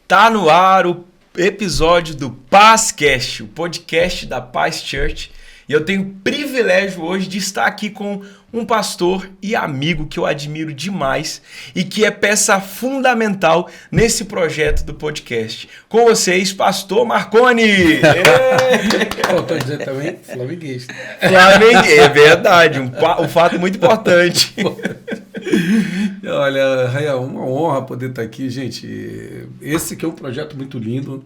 Tá no ar o episódio do PazCast, o podcast da Paz Church. E eu tenho o privilégio hoje de estar aqui com um pastor e amigo que eu admiro demais e que é peça fundamental nesse projeto do podcast. Com vocês, pastor Marconi! Faltou dizer também flamenguista. É verdade, um fato muito importante. Olha, Raia, uma honra poder estar aqui, gente. Esse que é um projeto muito lindo.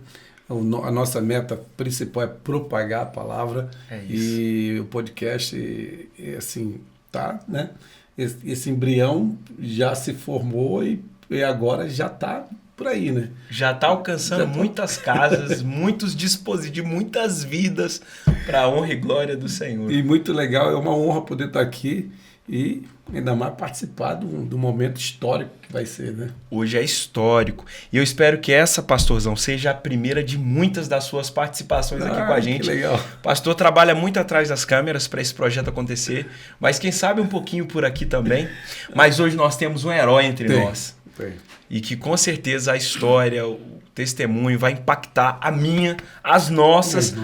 A nossa meta principal é propagar a palavra. É isso. E o podcast, assim, tá, né? Esse embrião já se formou e agora já tá por aí, né? Já está alcançando muitas casas, muitos dispositivos, muitas vidas para a honra e glória do Senhor. E muito legal, é uma honra poder estar aqui e ainda mais participar do momento histórico que vai ser, né? Hoje é histórico. E eu espero que essa, pastorzão, seja a primeira de muitas das suas participações aqui com a gente. Que legal. O pastor trabalha muito atrás das câmeras para esse projeto acontecer, mas quem sabe um pouquinho por aqui também. Mas hoje nós temos um herói entre nós. Tem. E que com certeza a história, o testemunho vai impactar a minha, as nossas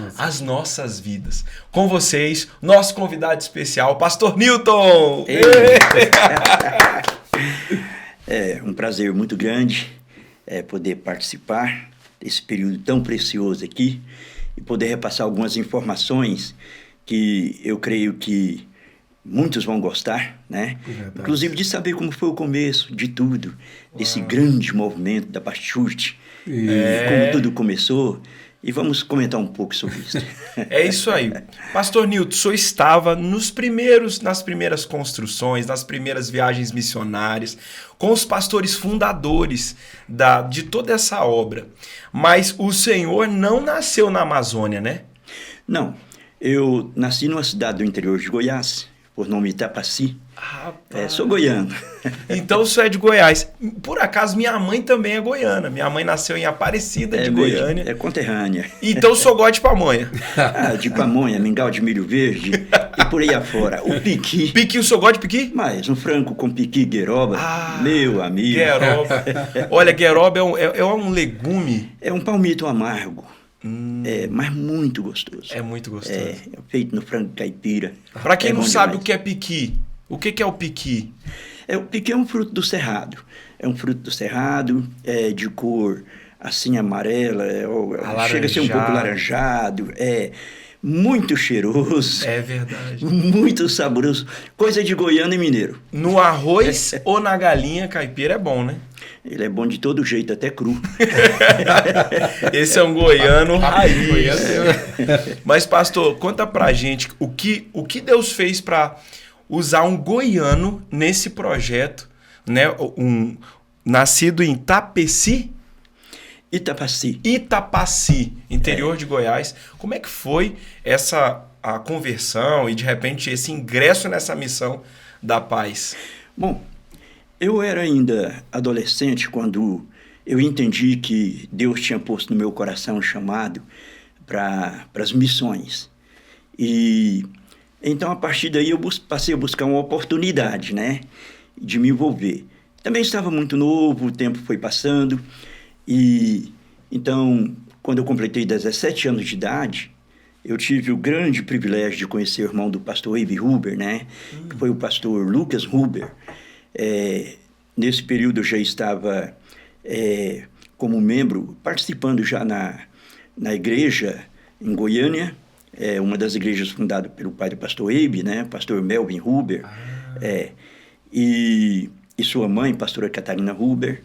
vidas. Com vocês, nosso convidado especial, Pastor Newton! É um prazer muito grande poder participar desse período tão precioso aqui e poder repassar algumas informações que eu creio que muitos vão gostar, né? Inclusive de saber como foi o começo de tudo, desse grande movimento da Paz Church, como tudo começou, e vamos comentar um pouco sobre isso. É isso aí. Pastor Newton, o senhor estava nas primeiras construções, nas primeiras viagens missionárias, com os pastores fundadores de toda essa obra, mas o senhor não nasceu na Amazônia, né? Não, eu nasci numa cidade do interior de Goiás, por nome Itapaci. Sou goiano. Então o senhor é de Goiás. Por acaso, minha mãe também é goiana. Minha mãe nasceu em Aparecida de Goiânia. É conterrânea. Então o senhor gosta de pamonha. De pamonha, mingau de milho verde e por aí afora. O piqui. Piqui, o senhor gosta de piqui? Mas um frango com piqui gueroba, meu amigo. Gueroba. Olha, gueroba é um legume. É um palmito amargo. Mas muito gostoso. É muito gostoso. É feito no frango caipira. Para quem não sabe demais. o que é piqui, o que é o piqui? O piqui é um fruto do cerrado. É um fruto do cerrado, de cor assim amarela, chega a ser um pouco laranjado, muito cheiroso. É verdade. Muito saboroso. Coisa de goiano e mineiro. No arroz ou na galinha caipira é bom, né? Ele é bom de todo jeito, até cru. Esse é um goiano raiz. Mas, pastor, conta pra gente o que Deus fez para usar um goiano nesse projeto, né? Nascido em Itapaci, interior de Goiás. Como é que foi a conversão e, de repente, esse ingresso nessa missão da paz? Bom, eu era ainda adolescente quando eu entendi que Deus tinha posto no meu coração um chamado para as missões. E então, a partir daí, eu passei a buscar uma oportunidade, né, de me envolver. Também estava muito novo, o tempo foi passando. E então, quando eu completei 17 anos de idade, eu tive o grande privilégio de conhecer o irmão do pastor Abe Huber, né, que foi o pastor Lucas Huber. Nesse período eu já estava como membro, participando já na igreja em Goiânia, uma das igrejas fundadas pelo pai do pastor Abe, né, pastor Melvin Huber, e sua mãe, pastora Catarina Huber.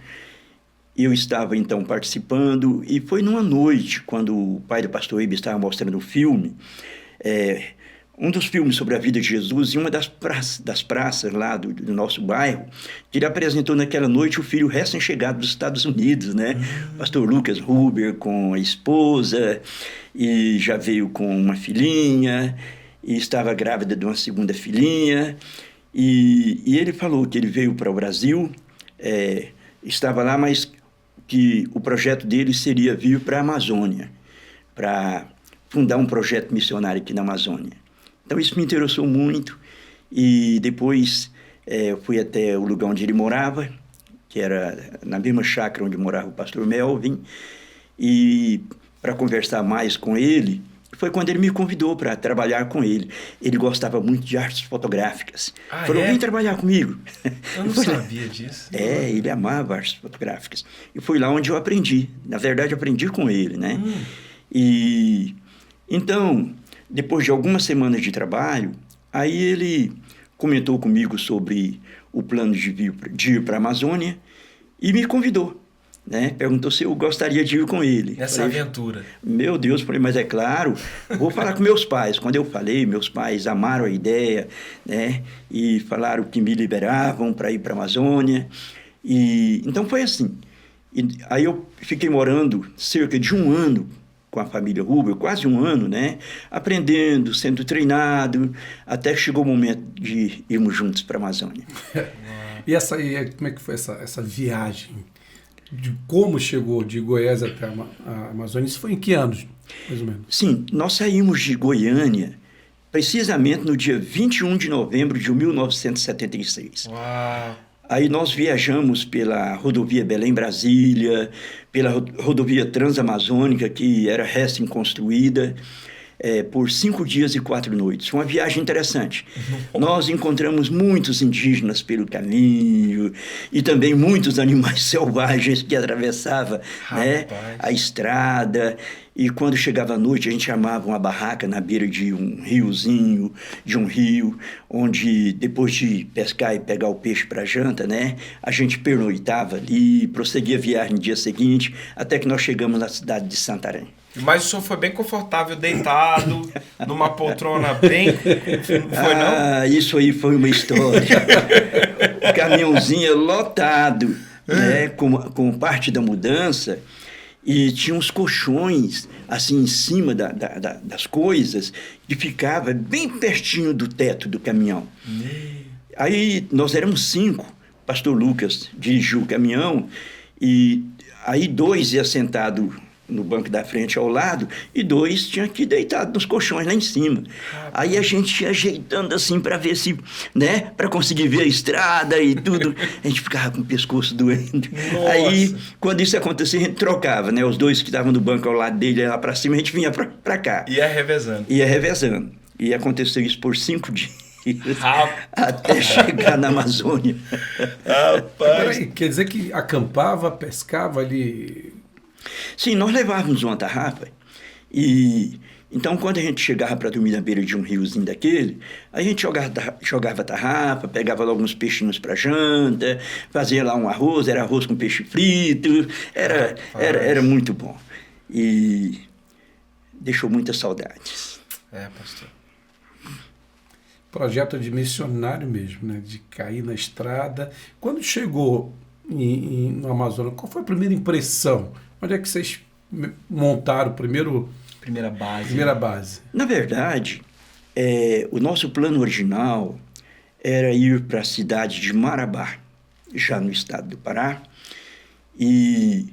Eu estava então participando, e foi numa noite, quando o pai do pastor Abe estava mostrando um filme, um dos filmes sobre a vida de Jesus, em uma das praças lá do nosso bairro, que ele apresentou naquela noite o filho recém-chegado dos Estados Unidos, né? Pastor Lucas Huber com a esposa, e já veio com uma filhinha, e estava grávida de uma segunda filhinha, e ele falou que ele veio para o Brasil, estava lá, mas que o projeto dele seria vir para a Amazônia, para fundar um projeto missionário aqui na Amazônia. Então, isso me interessou muito, e depois eu fui até o lugar onde ele morava, que era na mesma chácara onde morava o pastor Melvin, e para conversar mais com ele, foi quando ele me convidou para trabalhar com ele. Ele gostava muito de artes fotográficas. Falou, vem trabalhar comigo. Eu não sabia disso. Ele amava artes fotográficas. E foi lá onde eu aprendi. Na verdade, eu aprendi com ele, né? E então, depois de algumas semanas de trabalho, aí ele comentou comigo sobre o plano de ir para a Amazônia e me convidou. Né? Perguntou se eu gostaria de ir com ele. Nessa aventura. Meu Deus, falei, mas é claro, vou falar com meus pais. Quando eu falei, meus pais amaram a ideia, né? E falaram que me liberavam para ir para a Amazônia. E então foi assim. E aí eu fiquei morando cerca de 1 ano com a família Rubel, quase 1 ano, né? Aprendendo, sendo treinado, até que chegou o momento de irmos juntos para a Amazônia. E como é que foi essa viagem? De como chegou de Goiás até a Amazônia? Isso foi em que anos, mais ou menos? Sim, nós saímos de Goiânia precisamente no dia 21 de novembro de 1976. Uau! Aí nós viajamos pela rodovia Belém-Brasília, pela rodovia Transamazônica, que era recém-construída, por 5 dias e 4 noites. Foi uma viagem interessante. Nós encontramos muitos indígenas pelo caminho e também muitos animais selvagens que atravessavam, né, a estrada. E quando chegava a noite, a gente armava uma barraca na beira de um riozinho, de um rio, onde depois de pescar e pegar o peixe para janta, né, a gente pernoitava ali, prosseguia a viagem no dia seguinte, até que nós chegamos na cidade de Santarém. Mas o senhor foi bem confortável, deitado, numa poltrona bem... Foi, não? Isso aí foi uma história. O caminhãozinho lotado, né, com parte da mudança, e tinha uns colchões, assim, em cima das coisas, que ficava bem pertinho do teto do caminhão. Aí nós éramos 5, pastor Lucas dirigiu o caminhão, e aí 2 iam sentados no banco da frente ao lado, e 2 tinham que deitado nos colchões lá em cima. Aí a gente ia ajeitando assim para ver se, né, para conseguir ver a estrada e tudo. A gente ficava com o pescoço doendo. Nossa. Aí, quando isso acontecia, a gente trocava, né? Os 2 que estavam no banco ao lado dele, lá para cima, a gente vinha para cá. Ia revezando. Ia revezando. E aconteceu isso por 5 dias. Até chegar na Amazônia. Rapaz. Quer dizer que acampava, pescava ali... Sim, nós levávamos uma tarrafa e então quando a gente chegava para dormir na beira de um riozinho daquele, a gente jogava tarrafa, pegava logo uns peixinhos para janta, fazia lá um arroz, era arroz com peixe frito, era muito bom e deixou muitas saudades. Pastor. Projeto de missionário mesmo, né? De cair na estrada. Quando chegou no Amazonas, qual foi a primeira impressão? Onde é que vocês montaram Primeira base. Primeira base? Na verdade, o nosso plano original era ir para a cidade de Marabá, já no estado do Pará. E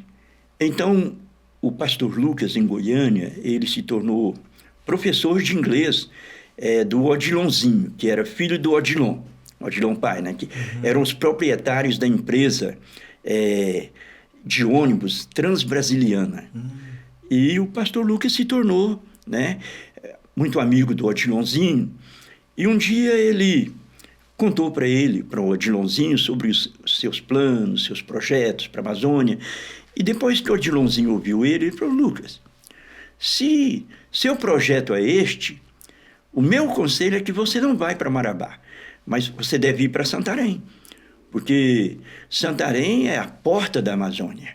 então o pastor Lucas, em Goiânia, ele se tornou professor de inglês do Odilonzinho, que era filho do Odilon pai, né? Que eram os proprietários da empresa de ônibus Transbrasiliana. E o pastor Lucas se tornou, né, muito amigo do Odilonzinho. E um dia ele contou para o Odilonzinho, sobre os seus planos, seus projetos para a Amazônia. E depois que o Odilonzinho ouviu ele falou: Lucas, se seu projeto é este, o meu conselho é que você não vai para Marabá, mas você deve ir para Santarém. Porque Santarém é a porta da Amazônia.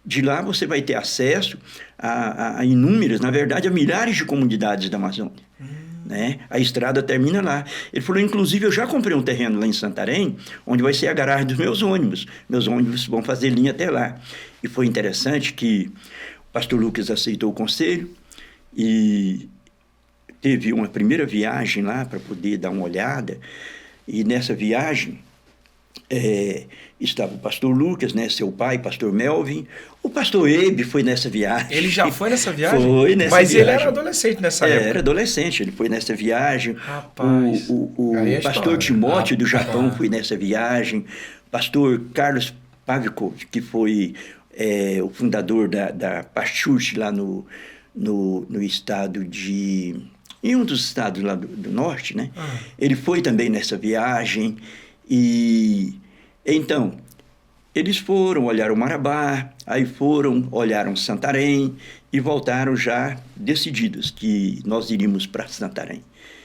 De lá você vai ter acesso a inúmeras, na verdade, a milhares de comunidades da Amazônia. Né? A estrada termina lá. Ele falou, inclusive, eu já comprei um terreno lá em Santarém, onde vai ser a garagem dos meus ônibus. Meus ônibus vão fazer linha até lá. E foi interessante que o pastor Lucas aceitou o conselho e teve uma primeira viagem lá para poder dar uma olhada. E nessa viagem estava o pastor Lucas, né, seu pai, pastor Melvin. O pastor Ebe foi nessa viagem. Ele já foi nessa viagem? Foi nessa Mas viagem. Ele era adolescente nessa época. Era adolescente, ele foi nessa viagem. Rapaz. O pastor Timóteo do Japão foi nessa viagem. Pastor Carlos Pavikov, que foi o fundador da Pachurch lá no estado de... em um dos estados lá do norte, né? Ele foi também nessa viagem e... Então, eles foram, olharam Marabá, aí foram, olharam Santarém e voltaram já decididos que nós iríamos para Santarém.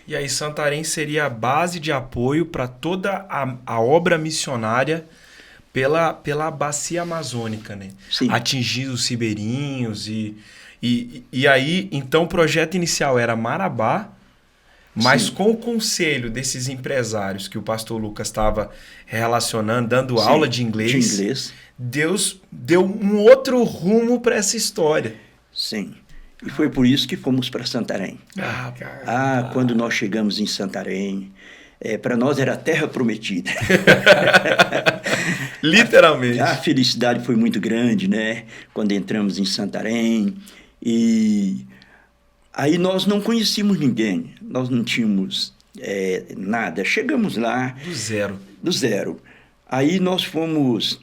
E aí Santarém seria a base de apoio para toda a obra missionária pela bacia amazônica, né? Sim. Atingir os ribeirinhos e aí, então o projeto inicial era Marabá, mas Sim. com o conselho desses empresários que o pastor Lucas estava relacionando, dando Sim, aula de inglês, Deus deu um outro rumo para essa história. Sim. E foi por isso que fomos para Santarém. Quando nós chegamos em Santarém, para nós era a terra prometida. Literalmente. A felicidade foi muito grande, né? Quando entramos em Santarém. E aí nós não conhecíamos ninguém. Nós não tínhamos nada. Chegamos lá... Do zero. Aí nós fomos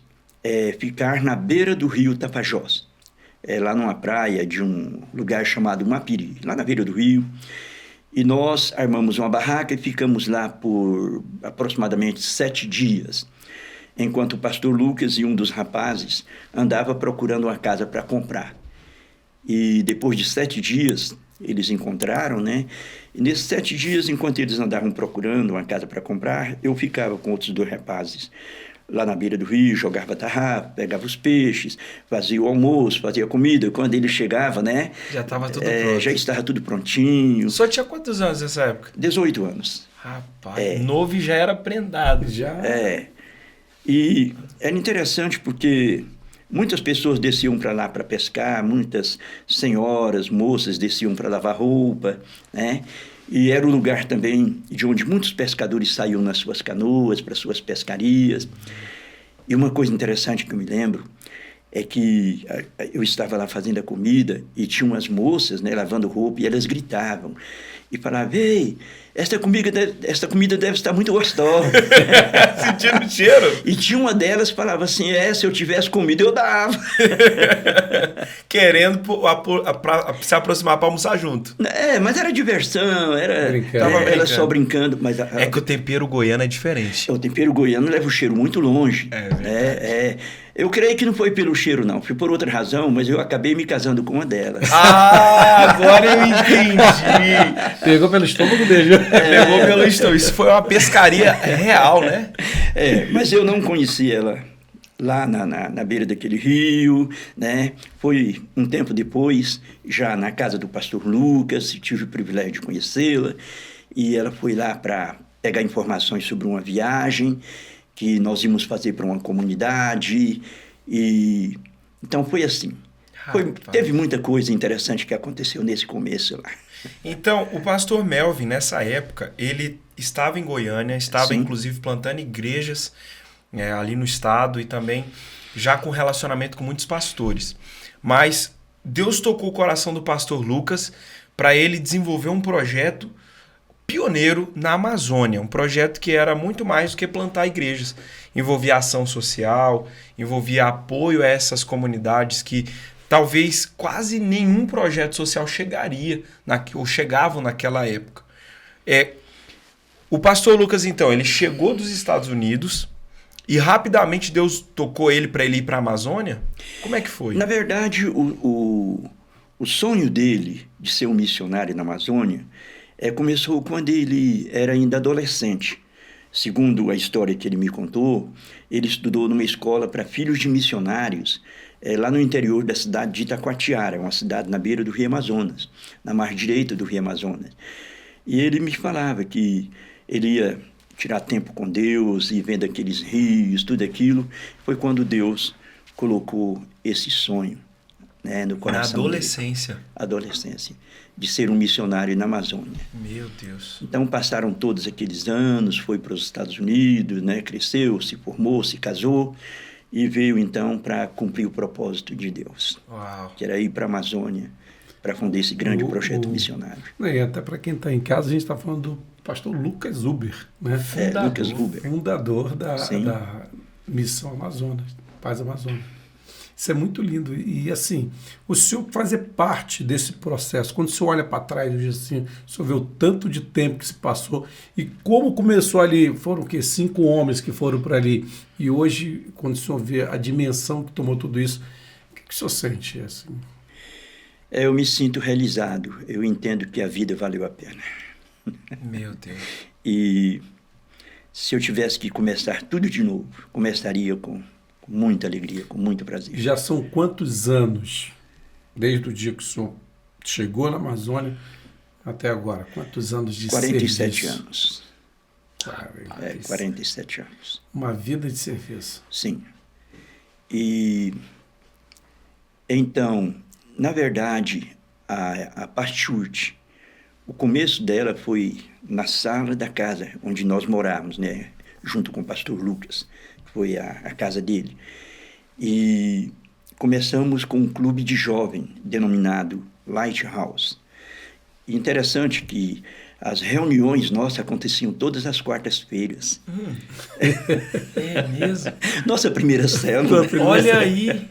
ficar na beira do rio Tapajós. Lá numa praia de um lugar chamado Mapiri, lá na beira do rio. E nós armamos uma barraca e ficamos lá por aproximadamente 7 dias, enquanto o pastor Lucas e um dos rapazes andava procurando uma casa para comprar. E depois de 7 dias, eles encontraram, né? E nesses 7 dias, enquanto eles andavam procurando uma casa para comprar, eu ficava com outros 2 rapazes lá na beira do rio, jogava tarrafa, pegava os peixes, fazia o almoço, fazia a comida. Quando ele chegava, né? Já estava tudo pronto. Já estava tudo prontinho. Só tinha quantos anos nessa época? 18 anos. Rapaz, novo e já era prendado. Já. E era interessante porque muitas pessoas desciam para lá para pescar, muitas senhoras, moças desciam para lavar roupa, né? E era o lugar também de onde muitos pescadores saíam nas suas canoas, para suas pescarias. E uma coisa interessante que eu me lembro é que eu estava lá fazendo a comida e tinha umas moças, né, lavando roupa, e elas gritavam e falavam: "Ei, esta comida deve estar muito gostosa." Sentindo o cheiro. E tinha uma delas que falava assim: "Se eu tivesse comida, eu dava." Querendo se aproximar para almoçar junto. Mas era diversão, Brincando. ela só brincando. Mas É que o tempero goiano é diferente. O tempero goiano leva o cheiro muito longe. Verdade. Eu creio que não foi pelo cheiro, não. Foi por outra razão, mas eu acabei me casando com uma delas. Agora eu entendi. Pegou pelo estômago dele. Pegou pelo estômago. Isso foi uma pescaria real, né? Mas eu não conheci ela lá na beira daquele rio, né? Foi um tempo depois, já na casa do pastor Lucas, tive o privilégio de conhecê-la, e ela foi lá para pegar informações sobre uma viagem que nós íamos fazer para uma comunidade, e então foi assim. Teve muita coisa interessante que aconteceu nesse começo lá. Então, o pastor Melvin, nessa época, ele estava em Goiânia, estava Sim. inclusive plantando igrejas ali no estado e também já com relacionamento com muitos pastores. Mas Deus tocou o coração do pastor Lucas para ele desenvolver um projeto pioneiro na Amazônia, um projeto que era muito mais do que plantar igrejas. Envolvia ação social, envolvia apoio a essas comunidades que talvez quase nenhum projeto social chegavam naquela época. O pastor Lucas, então, ele chegou dos Estados Unidos e rapidamente Deus tocou ele para ele ir para a Amazônia? Como é que foi? Na verdade, o sonho dele de ser um missionário na Amazônia começou quando ele era ainda adolescente. Segundo a história que ele me contou, ele estudou numa escola para filhos de missionários, lá no interior da cidade de Itacoatiara, uma cidade na beira do Rio Amazonas, na margem direita do Rio Amazonas. E ele me falava que ele ia tirar tempo com Deus e vendo aqueles rios, tudo aquilo. Foi quando Deus colocou esse sonho, né, no coração dele. Adolescência, de ser um missionário na Amazônia. Meu Deus. Então passaram todos aqueles anos, foi para os Estados Unidos, né, cresceu, se formou, se casou e veio então para cumprir o propósito de Deus. Uau. Que era ir para a Amazônia para fundar esse grande projeto missionário. E até para quem está em casa, a gente está falando do pastor Lucas Huber, né? Lucas Huber. Fundador da Missão Amazonas. Paz Amazônia. Isso é muito lindo. E assim, o senhor fazer parte desse processo, quando o senhor olha para trás, hoje assim, o senhor vê o tanto de tempo que se passou e como começou ali, foram o quê? 5 homens que foram para ali. E hoje, quando o senhor vê a dimensão que tomou tudo isso, o que o senhor sente? Assim? Eu me sinto realizado. Eu entendo que a vida valeu a pena. Meu Deus. E se eu tivesse que começar tudo de novo, começaria com muita alegria, com muito prazer. Já são quantos anos, desde o dia que o senhor chegou na Amazônia até agora? Quantos anos de 47 serviço? anos. 47 anos. Uma vida de serviço. Sim. E então, na verdade, a Pastchurch, o começo dela foi na sala da casa onde nós morávamos, né? Junto com o pastor Lucas. Foi a casa dele. E começamos com um clube de jovem denominado Lighthouse. E interessante que as reuniões nossas aconteciam todas as quartas-feiras. É mesmo? Nossa primeira célula. Olha aí.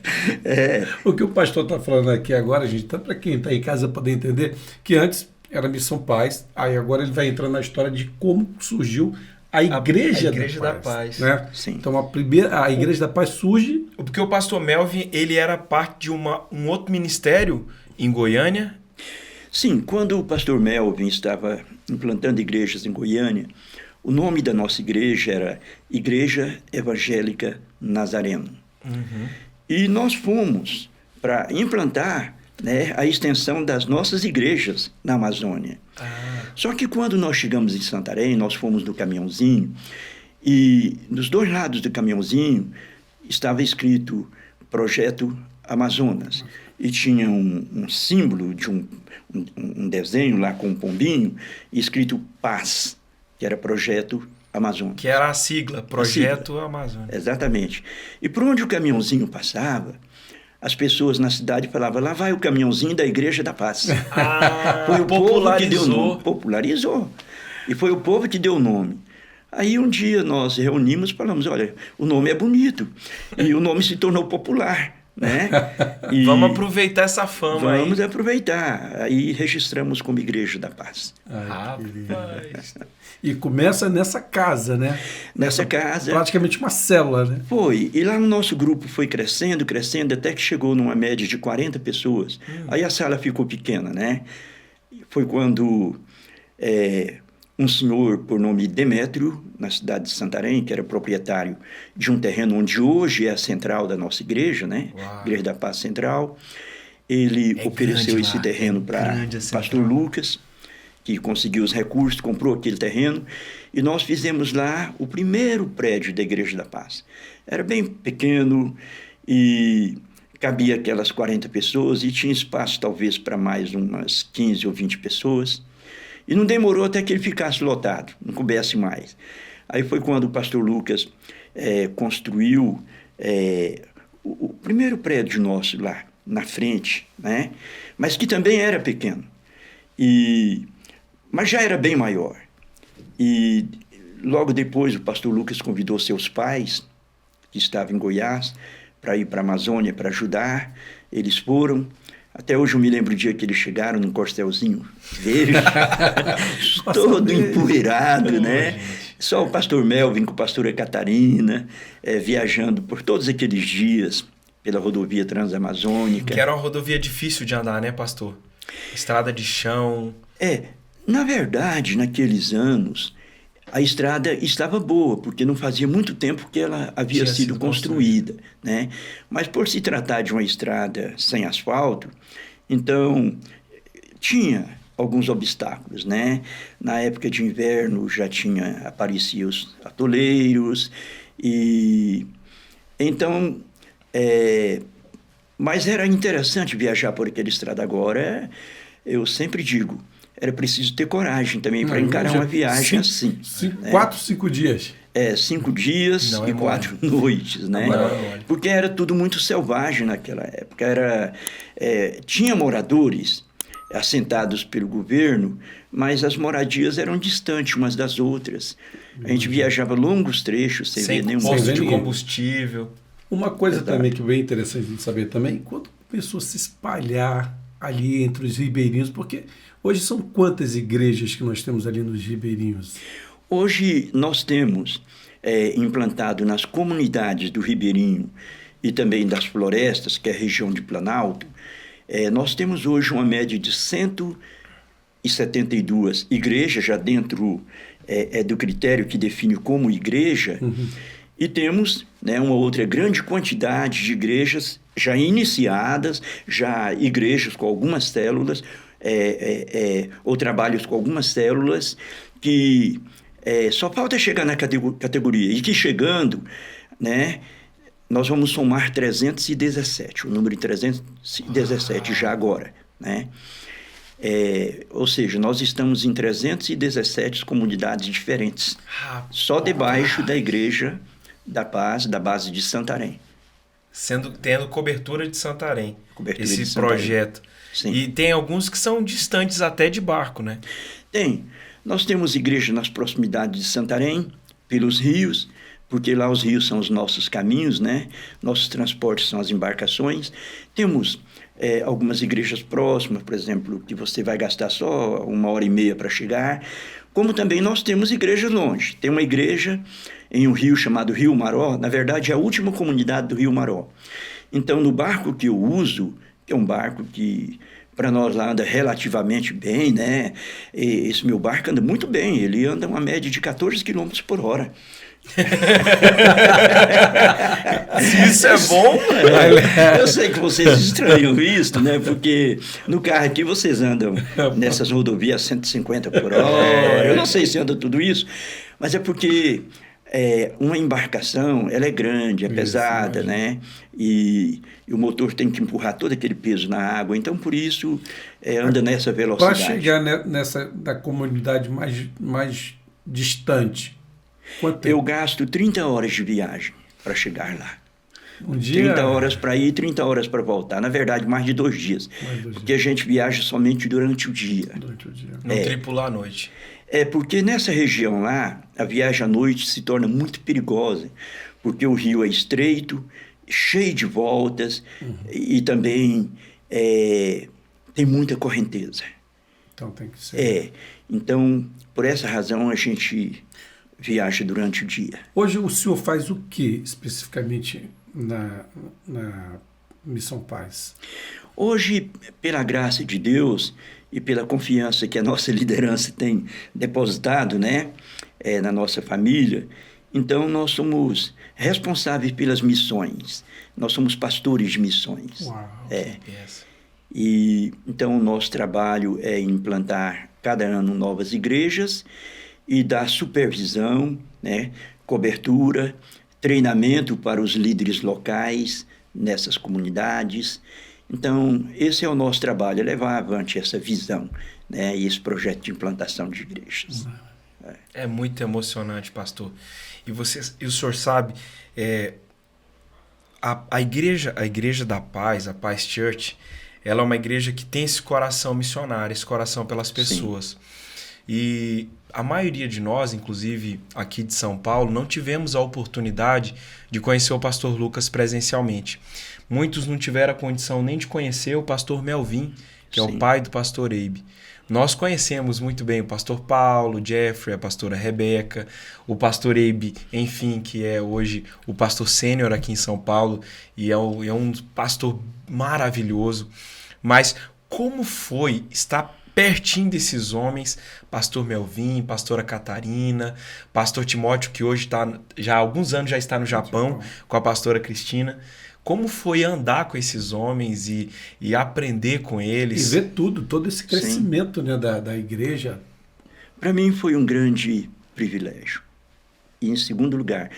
O que o pastor está falando aqui agora, gente, tanto para quem está em casa poder entender, que antes era Missão Paz, aí agora ele vai entrando na história de como surgiu a Igreja da Paz. Né? Sim. Então a Igreja da Paz surge... Porque o pastor Melvin, ele era parte de um outro ministério em Goiânia. Sim, quando o pastor Melvin estava implantando igrejas em Goiânia, o nome da nossa igreja era Igreja Evangélica Nazareno. Uhum. E nós fomos para implantar, né, a extensão das nossas igrejas na Amazônia. Só que quando nós chegamos em Santarém, nós fomos no caminhãozinho, e dos 2 lados do caminhãozinho estava escrito Projeto Amazonas. E tinha um símbolo de um desenho lá com um pombinho, escrito Paz, que era Projeto Amazônia. Que era a sigla, Projeto Amazônia. Exatamente. E por onde o caminhãozinho passava, as pessoas na cidade falavam, lá vai o caminhãozinho da Igreja da Paz. Foi o povo que deu o nome. Popularizou. E foi o povo que deu o nome. Aí um dia nós reunimos e falamos, olha, o nome é bonito. E o nome se tornou popular. Né? E vamos aproveitar essa fama aí. Vamos aproveitar. Aí registramos como Igreja da Paz. Rapaz. E começa nessa casa, né? Nessa casa. Praticamente uma célula, né? Foi. E lá no nosso grupo foi crescendo, até que chegou numa média de 40 pessoas. Aí a sala ficou pequena, né? Foi quando um senhor por nome Demétrio, na cidade de Santarém, que era proprietário de um terreno onde hoje é a central da nossa igreja, né? Uau. Igreja da Paz Central. Ele ofereceu esse terreno para pastor Lucas, que conseguiu os recursos, comprou aquele terreno, e nós fizemos lá o primeiro prédio da Igreja da Paz. Era bem pequeno e cabia aquelas 40 pessoas e tinha espaço talvez para mais umas 15 ou 20 pessoas. E não demorou até que ele ficasse lotado, não coubesse mais. Aí foi quando o pastor Lucas construiu o primeiro prédio nosso lá na frente, né? Mas que também era pequeno. Mas já era bem maior. E logo depois o pastor Lucas convidou seus pais, que estavam em Goiás, para ir para a Amazônia para ajudar. Eles foram. Até hoje eu me lembro o dia que eles chegaram num corcelzinho verde, todo empoeirado, né? Gente. Só o pastor Melvin com a pastora Catarina, viajando por todos aqueles dias pela rodovia transamazônica. Que era uma rodovia difícil de andar, né, pastor? Estrada de chão. Na verdade, naqueles anos, a estrada estava boa, porque não fazia muito tempo que ela havia sido construída, né? Mas por se tratar de uma estrada sem asfalto, então tinha alguns obstáculos, né? Na época de inverno já apareciam os atoleiros, e então, mas era interessante viajar por aquela estrada. Agora, eu sempre digo, era preciso ter coragem também para encarar uma viagem assim. 4, 5 dias. 5 dias e 4 noites, né? Porque era tudo muito selvagem naquela época. Tinha moradores assentados pelo governo, mas as moradias eram distantes umas das outras. A gente viajava longos trechos sem ver nenhum posto de combustível. Uma coisa Verdade. também que é bem interessante de saber também, quando começou a se espalhar ali entre os ribeirinhos, porque hoje são quantas igrejas que nós temos ali nos ribeirinhos? Hoje nós temos implantado nas comunidades do Ribeirinho e também das Florestas, que é a região de Planalto, nós temos hoje uma média de 172 igrejas, já dentro do critério que define como igreja, e temos, né, uma outra grande quantidade de igrejas já iniciadas, já igrejas com algumas células, ou trabalhos com algumas células, que só falta chegar na categoria, e que chegando, né, nós vamos somar 317, o número 317 já agora, né? Ou seja, nós estamos em 317 comunidades diferentes, só debaixo da Igreja da Paz, da base de Santarém. Tendo cobertura de Santarém, esse de Santarém. projeto. Sim. E tem alguns que são distantes até de barco, né? Tem. Nós temos igreja nas proximidades de Santarém, pelos rios, porque lá os rios são os nossos caminhos, né? Nossos transportes são as embarcações. Temos algumas igrejas próximas, por exemplo, que você vai gastar só 1h30 para chegar, como também nós temos igrejas longe. Tem uma igreja em um rio chamado Rio Maró, na verdade é a última comunidade do Rio Maró. Então, no barco que eu uso, que é um barco que para nós lá anda relativamente bem, né? Esse meu barco anda muito bem, ele anda uma média de 14 km por hora. Se isso é bom, eu sei que vocês estranham isso, né? Porque no carro aqui vocês andam nessas rodovias 150 por hora. Eu não sei se anda tudo isso, mas é porque uma embarcação, ela é grande, é pesada, né? E o motor tem que empurrar todo aquele peso na água. Então, por isso, anda nessa velocidade. Para chegar da comunidade mais distante, quanto tempo? Eu gasto 30 horas de viagem para chegar lá. Um dia... 30 horas para ir, 30 horas para voltar. Na verdade, mais de 2 dias. Porque a gente viaja somente durante o dia. Não tripula à noite. Porque nessa região lá, a viagem à noite se torna muito perigosa, porque o rio é estreito, cheio de voltas, e também tem muita correnteza. Então tem que ser. Então, por essa razão, a gente viaja durante o dia. Hoje o senhor faz o que especificamente na Missão Paz? Hoje, pela graça de Deus e pela confiança que a nossa liderança tem depositado, né, na nossa família, então nós somos responsáveis pelas missões. Nós somos pastores de missões. Uau, E então o nosso trabalho é implantar cada ano novas igrejas e dar supervisão, né, cobertura, treinamento para os líderes locais nessas comunidades. Então, esse é o nosso trabalho, é levar avante essa visão, né, e esse projeto de implantação de igrejas. É muito emocionante, pastor. E o senhor sabe, a igreja da Paz, a Paz Church, ela é uma igreja que tem esse coração missionário, esse coração pelas pessoas. Sim. E a maioria de nós, inclusive aqui de São Paulo, não tivemos a oportunidade de conhecer o pastor Lucas presencialmente. Muitos não tiveram a condição nem de conhecer o pastor Melvin, que é o pai do pastor Eibe. Nós conhecemos muito bem o pastor Paulo, Jeffrey, a pastora Rebeca, o pastor Eibe, enfim, que é hoje o pastor sênior aqui em São Paulo, e é um pastor maravilhoso. Mas como foi estar pertinho desses homens, pastor Melvin, pastora Catarina, pastor Timóteo, que hoje já há alguns anos já está no Japão, com a pastora Cristina. Como foi andar com esses homens e aprender com eles? E ver todo esse crescimento, né, da igreja. Para mim foi um grande privilégio. E, em segundo lugar,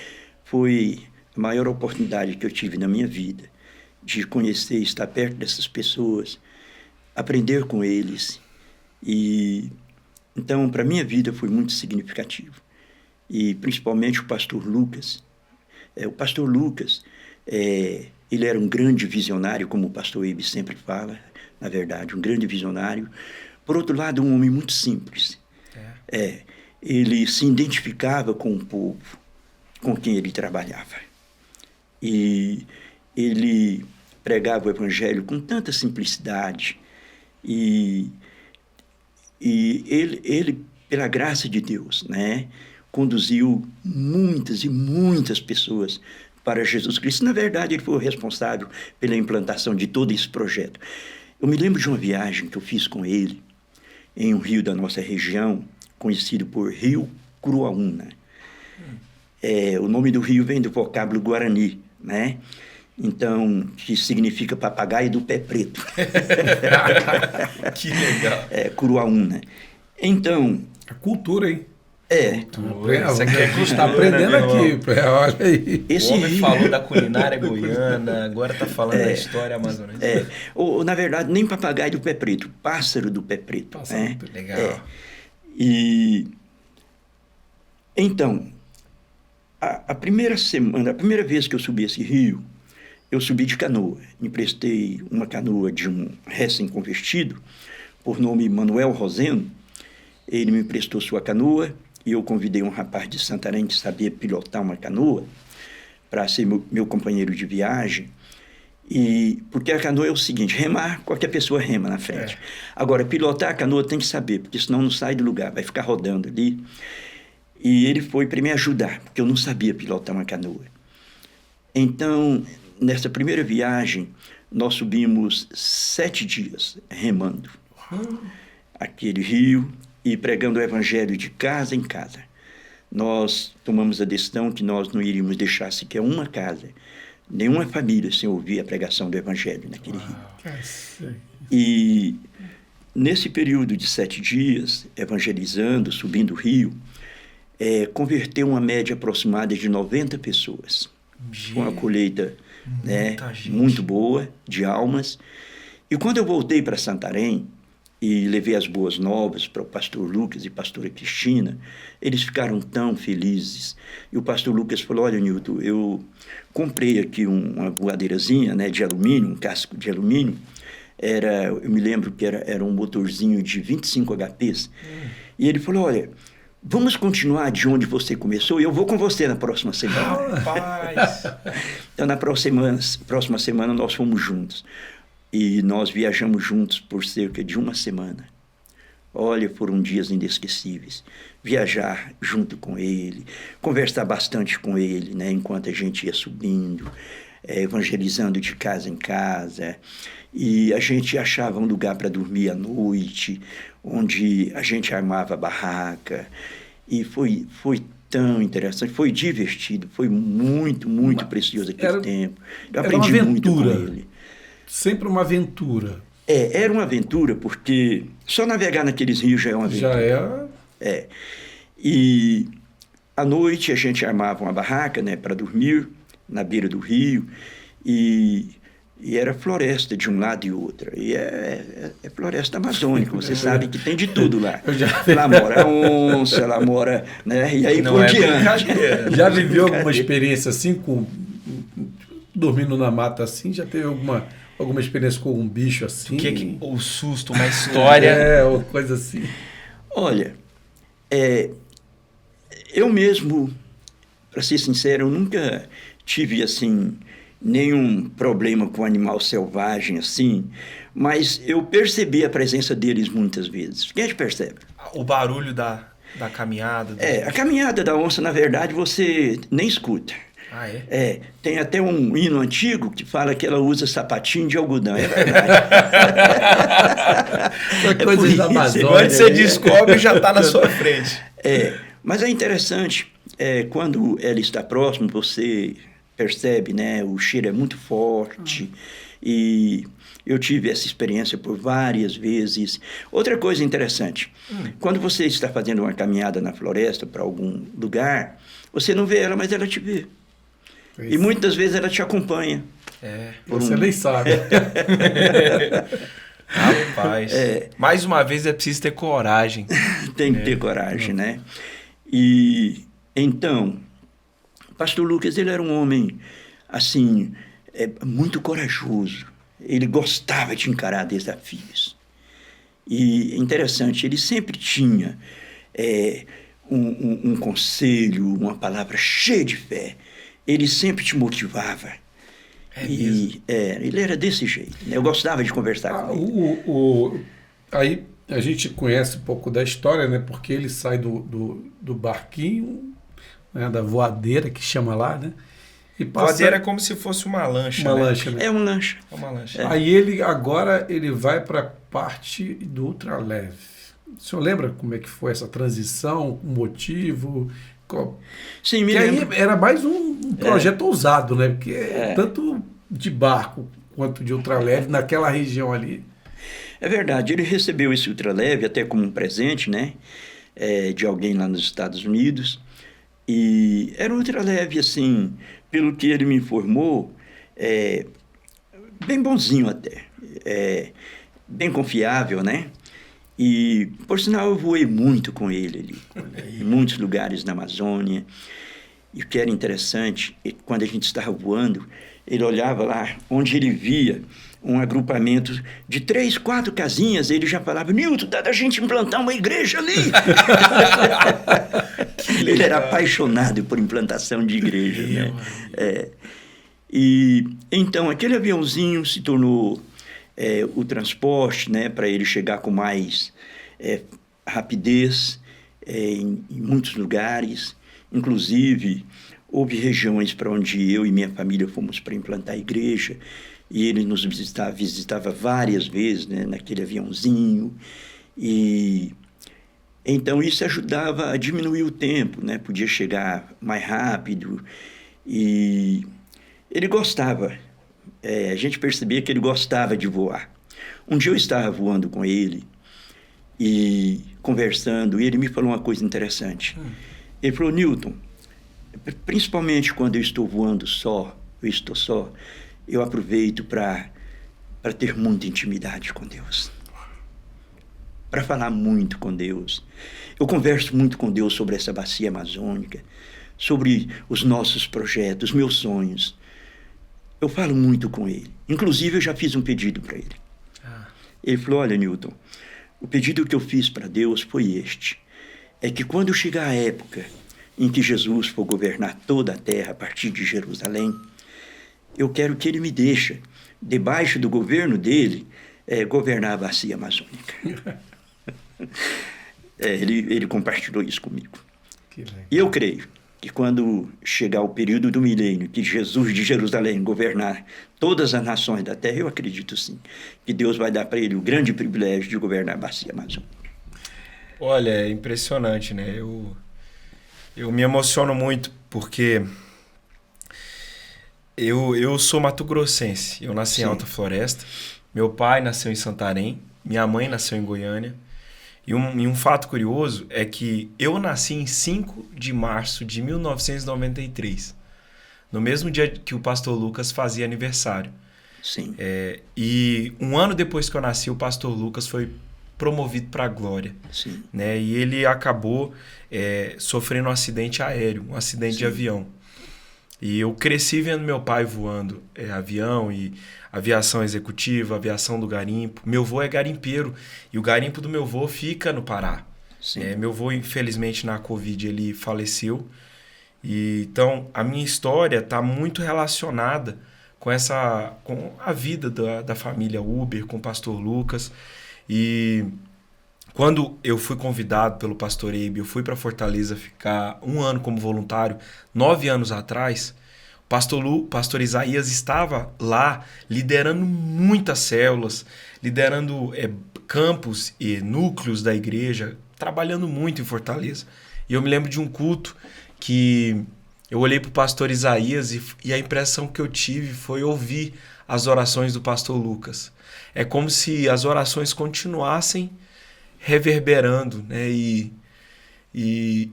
foi a maior oportunidade que eu tive na minha vida de conhecer, estar perto dessas pessoas, aprender com eles. E então, para a minha vida foi muito significativo. E, principalmente, o pastor Lucas. O pastor Lucas... ele era um grande visionário, como o pastor Eibe sempre fala, na verdade, um grande visionário. Por outro lado, um homem muito simples. Ele se identificava com o povo com quem ele trabalhava. E ele pregava o evangelho com tanta simplicidade. E ele, pela graça de Deus, né, conduziu muitas e muitas pessoas para Jesus Cristo. Na verdade, ele foi o responsável pela implantação de todo esse projeto. Eu me lembro de uma viagem que eu fiz com ele em um rio da nossa região, conhecido por Rio Curuaúna. O nome do rio vem do vocábulo guarani, né? Então, que significa papagaio do pé preto. Que legal. Curuaúna. Então... A cultura, hein? Você está aprendendo aqui. Olha aí. O homem falou da culinária goiana, agora está falando da história amazonense. Ou, na verdade, nem papagaio do pé preto, pássaro do pé preto. Né? Legal. Então, a primeira vez que eu subi esse rio, eu subi de canoa. Emprestei uma canoa de um recém-convertido, por nome Manuel Roseno. Ele me emprestou sua canoa e eu convidei um rapaz de Santarém que sabia pilotar uma canoa para ser meu companheiro de viagem. Porque a canoa é o seguinte, remar, qualquer pessoa rema na frente. Agora, pilotar a canoa tem que saber, porque senão não sai do lugar, vai ficar rodando ali. E ele foi para me ajudar, porque eu não sabia pilotar uma canoa. Então, nessa primeira viagem, nós subimos 7 dias remando aquele rio e pregando o evangelho de casa em casa. Nós tomamos a decisão que nós não iríamos deixar sequer uma casa, nenhuma família sem ouvir a pregação do evangelho naquele rio. E nesse período de 7 dias, evangelizando, subindo o rio, converteu uma média aproximada de 90 pessoas. Com uma colheita muito boa de almas. E quando eu voltei para Santarém e levei as boas novas para o pastor Lucas e pastora Cristina, eles ficaram tão felizes. E o pastor Lucas falou, olha, Nilton, eu comprei aqui uma voadeirazinha, né, de alumínio, um casco de alumínio. Eu me lembro que era um motorzinho de 25 HPs. E ele falou, olha, vamos continuar de onde você começou e eu vou com você na próxima semana. Rapaz! Então, na próxima semana nós fomos juntos. E nós viajamos juntos por cerca de uma semana. Olha, foram dias inesquecíveis. Viajar junto com ele, conversar bastante com ele, né, enquanto a gente ia subindo, evangelizando de casa em casa. E a gente achava um lugar para dormir à noite, onde a gente armava a barraca. E foi tão interessante, foi divertido, foi muito, muito precioso aquele tempo. Eu aprendi muito com ele. Sempre uma aventura. Era uma aventura, porque só navegar naqueles rios já é uma aventura. Já é? E à noite a gente armava uma barraca, né, para dormir na beira do rio, e era floresta de um lado e outro. E é floresta amazônica, você sabe que tem de tudo lá. Lá mora onça, lá mora... Né, e aí por diante. Já viveu alguma experiência assim, dormindo na mata assim? Já teve alguma experiência com um bicho assim? O susto, uma história... ou coisa assim. Olha, eu mesmo, para ser sincero, eu nunca tive, assim, nenhum problema com animal selvagem, assim, mas eu percebi a presença deles muitas vezes. Quem a gente percebe? O barulho da caminhada. A caminhada da onça, na verdade, você nem escuta. Ah, é? Tem até um hino antigo que fala que ela usa sapatinho de algodão. É verdade. Coisas da Amazônia. Quando você descobre, já está na sua frente. Mas é interessante, quando ela está próxima, você percebe, né? O cheiro é muito forte. E eu tive essa experiência por várias vezes. Outra coisa interessante, quando você está fazendo uma caminhada na floresta para algum lugar, você não vê ela, mas ela te vê. E muitas vezes ela te acompanha. Você nem sabe. Rapaz. Mais uma vez é preciso ter coragem. Tem que ter coragem, né? E então, o pastor Lucas, ele era um homem, assim, muito corajoso. Ele gostava de encarar desafios. E interessante, ele sempre tinha um conselho, uma palavra cheia de fé. ele sempre te motivava. Ele era desse jeito, né? Eu gostava de conversar com ele. Aí a gente conhece um pouco da história, né? Porque ele sai do barquinho, né? Da voadeira que chama lá, né? E passa... Voadeira é como se fosse uma lancha, uma né? lancha, né? É um lancha. É uma lancha. Aí ele vai para a parte do ultraleve. O senhor lembra como é que foi essa transição, o motivo? Sim, me que lembro. aí era mais um projeto ousado, né? Porque tanto de barco quanto de ultraleve naquela região ali. É verdade, ele recebeu esse ultraleve até como um presente, né? De alguém lá nos Estados Unidos. E era um ultraleve, assim, pelo que ele me informou, bem bonzinho até. Bem confiável, né? E, por sinal, eu voei muito com ele ali, em muitos lugares na Amazônia. E o que era interessante, quando a gente estava voando, ele olhava lá, onde ele via um agrupamento de 3, 4 casinhas, ele já falava: Newton, dá da gente implantar uma igreja ali. Ele era apaixonado por implantação de igreja, né? E então aquele aviãozinho se tornou o transporte, né, para ele chegar com mais rapidez em muitos lugares. Inclusive, houve regiões para onde eu e minha família fomos para implantar a igreja, e ele nos visitava várias vezes, né, naquele aviãozinho. E então isso ajudava a diminuir o tempo, né? Podia chegar mais rápido. E ele gostava. A gente percebia que ele gostava de voar. Um dia eu estava voando com ele e conversando, e ele me falou uma coisa interessante. Ele falou: Newton, principalmente quando eu estou voando só, eu aproveito para ter muita intimidade com Deus, para falar muito com Deus. Eu converso muito com Deus sobre essa bacia amazônica, sobre os nossos projetos, meus sonhos. Eu falo muito com ele. Inclusive, eu já fiz um pedido para ele. Ele falou: olha, Newton, o pedido que eu fiz para Deus foi este. É que quando chegar a época em que Jesus for governar toda a terra a partir de Jerusalém, eu quero que ele me deixe, debaixo do governo dele, governar a bacia amazônica. Ele compartilhou isso comigo. E eu creio que quando chegar o período do milênio, que Jesus de Jerusalém governar todas as nações da terra, eu acredito sim, que Deus vai dar para ele o grande privilégio de governar a bacia amazônica. Olha, é impressionante, né? Eu me emociono muito porque eu sou mato-grossense. Eu nasci em Alta Floresta. Meu pai nasceu em Santarém. Minha mãe nasceu em Goiânia. E um fato curioso é que eu nasci em 5 de março de 1993. No mesmo dia que o pastor Lucas fazia aniversário. Sim. E um ano depois que eu nasci, o pastor Lucas foi promovido para a glória. Sim. Né? E ele acabou sofrendo um acidente aéreo, um acidente de avião. E eu cresci vendo meu pai voando avião e aviação executiva, aviação do garimpo. Meu avô é garimpeiro e o garimpo do meu avô fica no Pará. Meu avô, infelizmente, na Covid, ele faleceu. Então, a minha história está muito relacionada com a vida da família Uber, com o pastor Lucas. E quando eu fui convidado pelo pastor Eibe, eu fui para Fortaleza ficar 1 ano como voluntário, 9 anos atrás. O pastor Isaías estava lá liderando muitas células, liderando campos e núcleos da igreja, trabalhando muito em Fortaleza. E eu me lembro de um culto que eu olhei para o pastor Isaías e a impressão que eu tive foi ouvir as orações do pastor Lucas. É como se as orações continuassem reverberando, né? E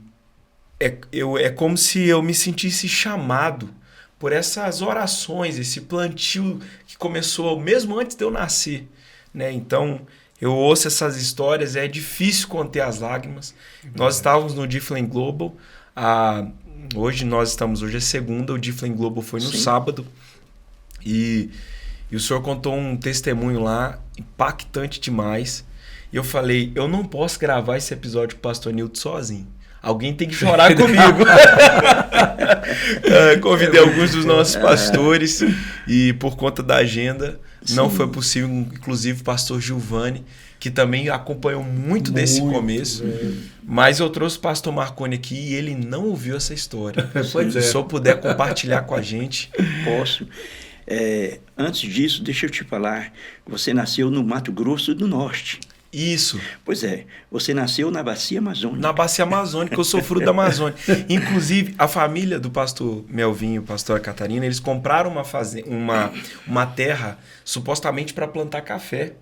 é como se eu me sentisse chamado por essas orações, esse plantio que começou mesmo antes de eu nascer, né? Então, eu ouço essas histórias, é difícil conter as lágrimas. Nós estávamos no Difflin Global, hoje é segunda, o Difflin Global foi no sábado, e o senhor contou um testemunho lá, impactante demais, e eu falei, eu não posso gravar esse episódio com o pastor Newton sozinho. Alguém tem que chorar comigo. Convidei alguns dos nossos pastores e por conta da agenda não foi possível, inclusive o pastor Giovanni, que também acompanhou muito desse começo, mas eu trouxe o pastor Marconi aqui e ele não ouviu essa história. Se o senhor puder compartilhar com a gente. Posso. Antes disso, deixa eu te falar, você nasceu no Mato Grosso do Norte. Isso. Pois é, você nasceu na Bacia Amazônica. Na Bacia Amazônica, eu sou fruto da Amazônia. Inclusive, a família do pastor Melvinho, pastora Catarina, eles compraram uma terra supostamente para plantar café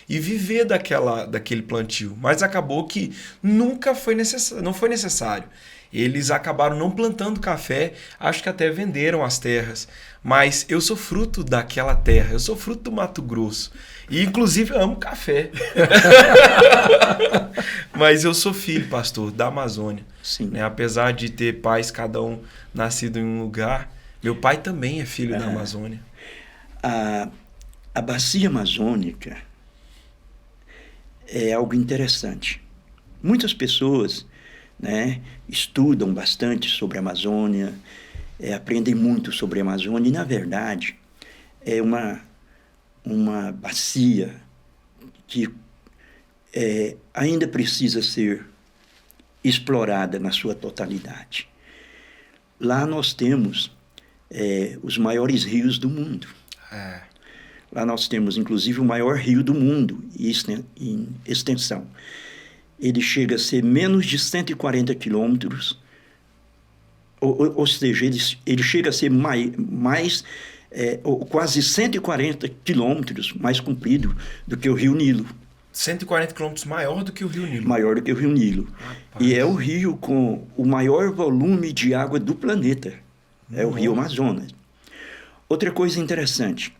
e viver daquele plantio. Mas acabou que nunca foi não foi necessário. Eles acabaram não plantando café, acho que até venderam as terras. Mas eu sou fruto daquela terra, eu sou fruto do Mato Grosso. E inclusive amo café. Mas eu sou filho, pastor, da Amazônia. Sim. Né? Apesar de ter pais, cada um nascido em um lugar, meu pai também é filho da Amazônia. A Bacia Amazônica é algo interessante. Muitas pessoas, né, estudam bastante sobre a Amazônia, aprendem muito sobre a Amazônia, e, na verdade, é uma bacia que ainda precisa ser explorada na sua totalidade. Lá nós temos os maiores rios do mundo. Lá nós temos, inclusive, o maior rio do mundo em extensão. Ele chega a ser menos de 140 quilômetros, ou seja, ele chega a ser quase 140 quilômetros mais comprido do que o Rio Nilo. 140 quilômetros maior do que o Rio Nilo. Maior do que o Rio Nilo. Rapaz. E é o rio com o maior volume de água do planeta. É o Rio Amazonas. Outra coisa interessante.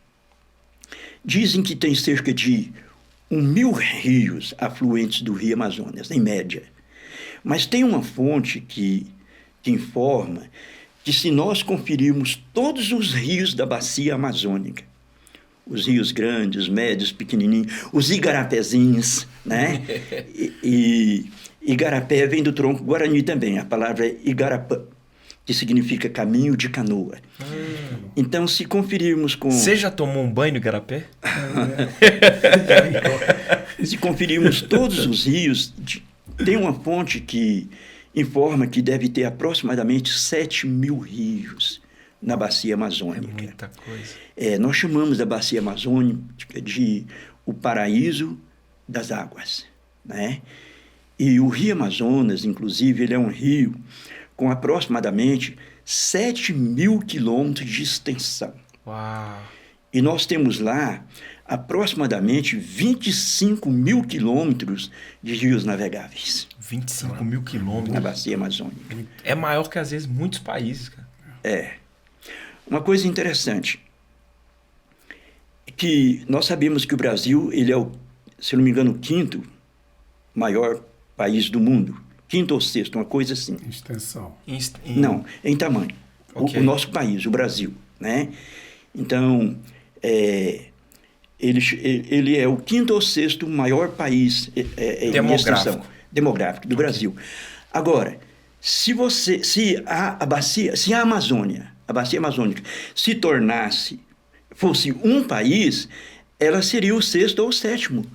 Dizem que tem cerca de 1.000 rios afluentes do Rio Amazonas, em média. Mas tem uma fonte que informa que, se nós conferirmos todos os rios da Bacia Amazônica, os rios grandes, médios, pequenininhos, os igarapezinhos, né? e igarapé vem do tronco guarani também, a palavra é igarapã, que significa caminho de canoa. Então, se conferirmos com... Você já tomou um banho no igarapé? Se conferirmos todos os rios, tem uma fonte que informa que deve ter aproximadamente 7.000 rios na Bacia Amazônica. É muita coisa. Nós chamamos a Bacia Amazônica de o paraíso das águas, né? E o Rio Amazonas, inclusive, ele é um rio com aproximadamente 7.000 quilômetros de extensão. Uau! E nós temos lá aproximadamente 25.000 quilômetros de rios navegáveis. 25.000 quilômetros? Na Bacia Amazônica. É maior que, às vezes, muitos países, cara. Uma coisa interessante, que nós sabemos que o Brasil, ele é, se não me engano, o 5º maior país do mundo. 5º ou 6º, uma coisa assim. Em extensão. Não, em tamanho. Okay. O nosso país, o Brasil, né? Então, ele é o 5º ou 6º maior país em extensão demográfico do Brasil. Agora, se a Amazônia, a Bacia Amazônica, fosse um país, ela seria o 6º ou o 7º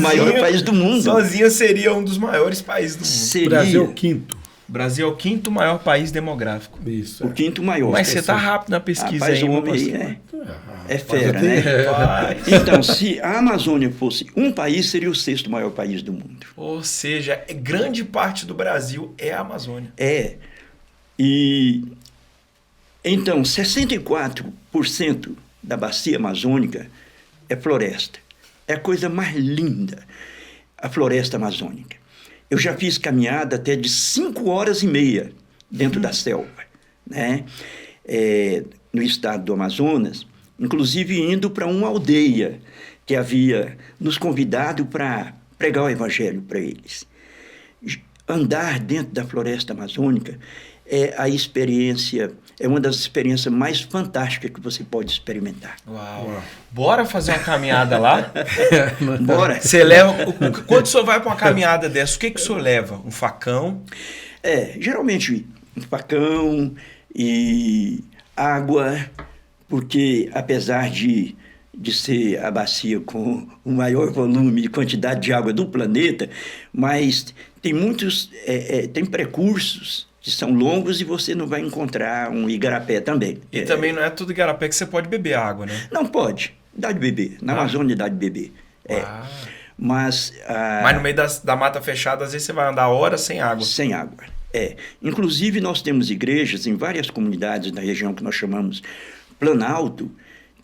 maior país do mundo. Sozinha seria um dos maiores países do mundo. O Brasil é o 5º. O Brasil é o 5º maior país demográfico. Isso. O 5º maior. Mas você tá rápido na pesquisa aí. O homem aí é fera, né? Então, se a Amazônia fosse um país, seria o 6º maior país do mundo. Ou seja, grande parte do Brasil é a Amazônia. E então, 64% da Bacia Amazônica é floresta. É a coisa mais linda, a floresta amazônica. Eu já fiz caminhada até de 5 horas e meia dentro da selva, né? No estado do Amazonas, inclusive indo para uma aldeia que havia nos convidado para pregar o evangelho para eles. Andar dentro da floresta amazônica é uma das experiências mais fantásticas que você pode experimentar. Uau. Bora fazer uma caminhada lá? Bora. Você leva... Quando o senhor vai para uma caminhada dessa, o que o senhor leva? Um facão? Geralmente um facão e água, porque apesar de ser a bacia com o maior volume e quantidade de água do planeta, mas tem tem precursos que são longos e você não vai encontrar um igarapé também. E também não é tudo igarapé que você pode beber água, né? Não pode, dá de beber. Na Amazônia dá de beber. Mas no meio da mata fechada, às vezes você vai andar horas sem água. Sem água, Inclusive, nós temos igrejas em várias comunidades da região que nós chamamos Planalto,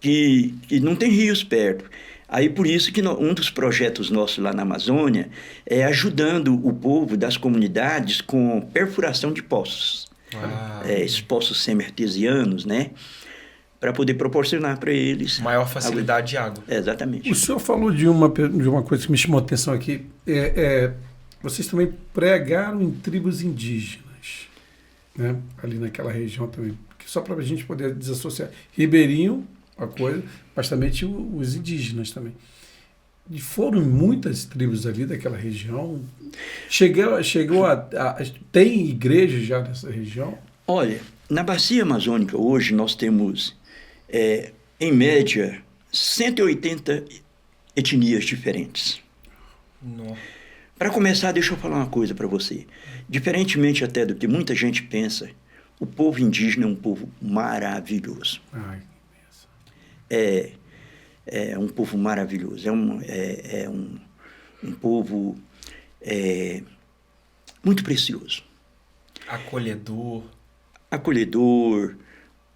que não tem rios perto. Aí, por isso que um dos projetos nossos lá na Amazônia é ajudando o povo das comunidades com perfuração de poços. Esses poços semi-artesianos, né? Para poder proporcionar para eles... Maior facilidade de água. Exatamente. O senhor falou de uma coisa que me chamou a atenção aqui. Vocês também pregaram em tribos indígenas, né? Ali naquela região também. Só para a gente poder desassociar. Ribeirinho, uma coisa, mas também tinha os indígenas também. E foram muitas tribos ali daquela região. Chegou a tem igreja já nessa região? Olha, na Bacia Amazônica hoje nós temos, em média, 180 etnias diferentes. Para começar, deixa eu falar uma coisa para você. Diferentemente até do que muita gente pensa, o povo indígena é um povo maravilhoso. É um povo maravilhoso. É um povo muito precioso. Acolhedor,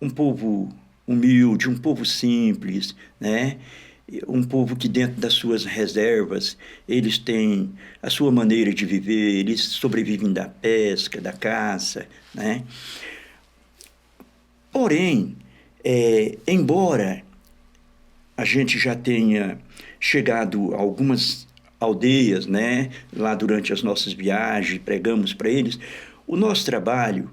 um povo humilde, um povo simples, né? Um povo que dentro das suas reservas, eles têm a sua maneira de viver, eles sobrevivem da pesca, da caça, né? Porém, embora a gente já tenha chegado a algumas aldeias, né? Lá durante as nossas viagens, pregamos para eles, o nosso trabalho